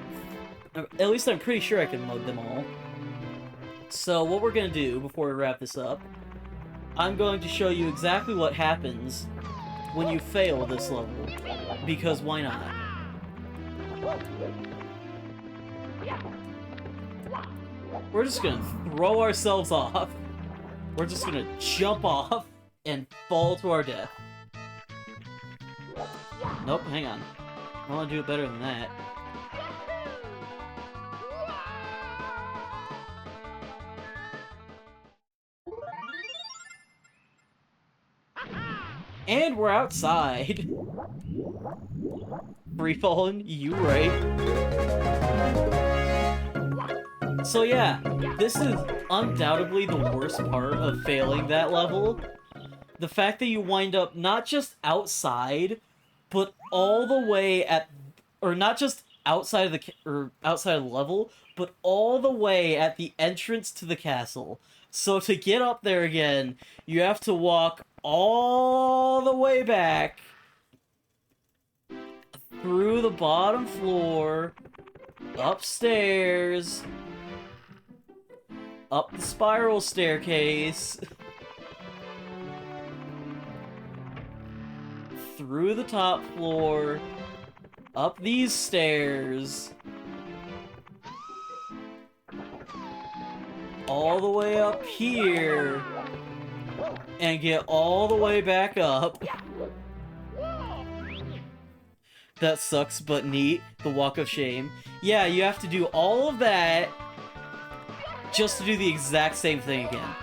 at least I'm pretty sure I can mug them all. So what we're gonna do, before we wrap this up, I'm going to show you exactly what happens when you fail this level. Because why not? We're just gonna throw ourselves off. We're just gonna jump off and fall to our death. Nope, hang on. I wanna do it better than that. And we're outside. Free falling, you right. So yeah, this is undoubtedly the worst part of failing that level. The fact that you wind up not just outside, but all the way at, or not just outside of outside of the level, but all the way at the entrance to the castle. So to get up there again, you have to walk all the way back through the bottom floor, upstairs, up the spiral staircase, through the top floor, up these stairs, all the way up here, and get all the way back up. That sucks, but neat. The walk of shame. Yeah, you have to do all of that just to do the exact same thing again.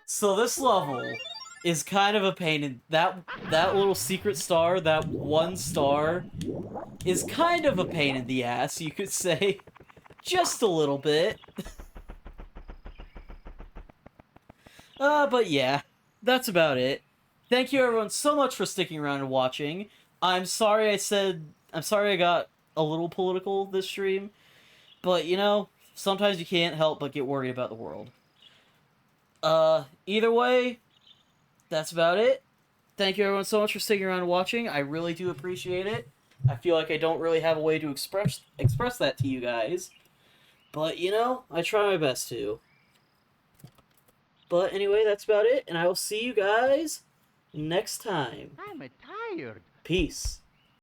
So this level is kind of a pain in that little secret star, that one star, is kind of a pain in the ass, you could say. Just a little bit. But yeah, that's about it. Thank you everyone so much for sticking around and watching. I'm sorry I got a little political this stream, but you know, sometimes you can't help but get worried about the world. Either way, that's about it. Thank you everyone so much for sticking around and watching. I really do appreciate it. I feel like I don't really have a way to express that to you guys. But, you know, I try my best to. But anyway, that's about it, and I will see you guys next time. I'm tired. Peace.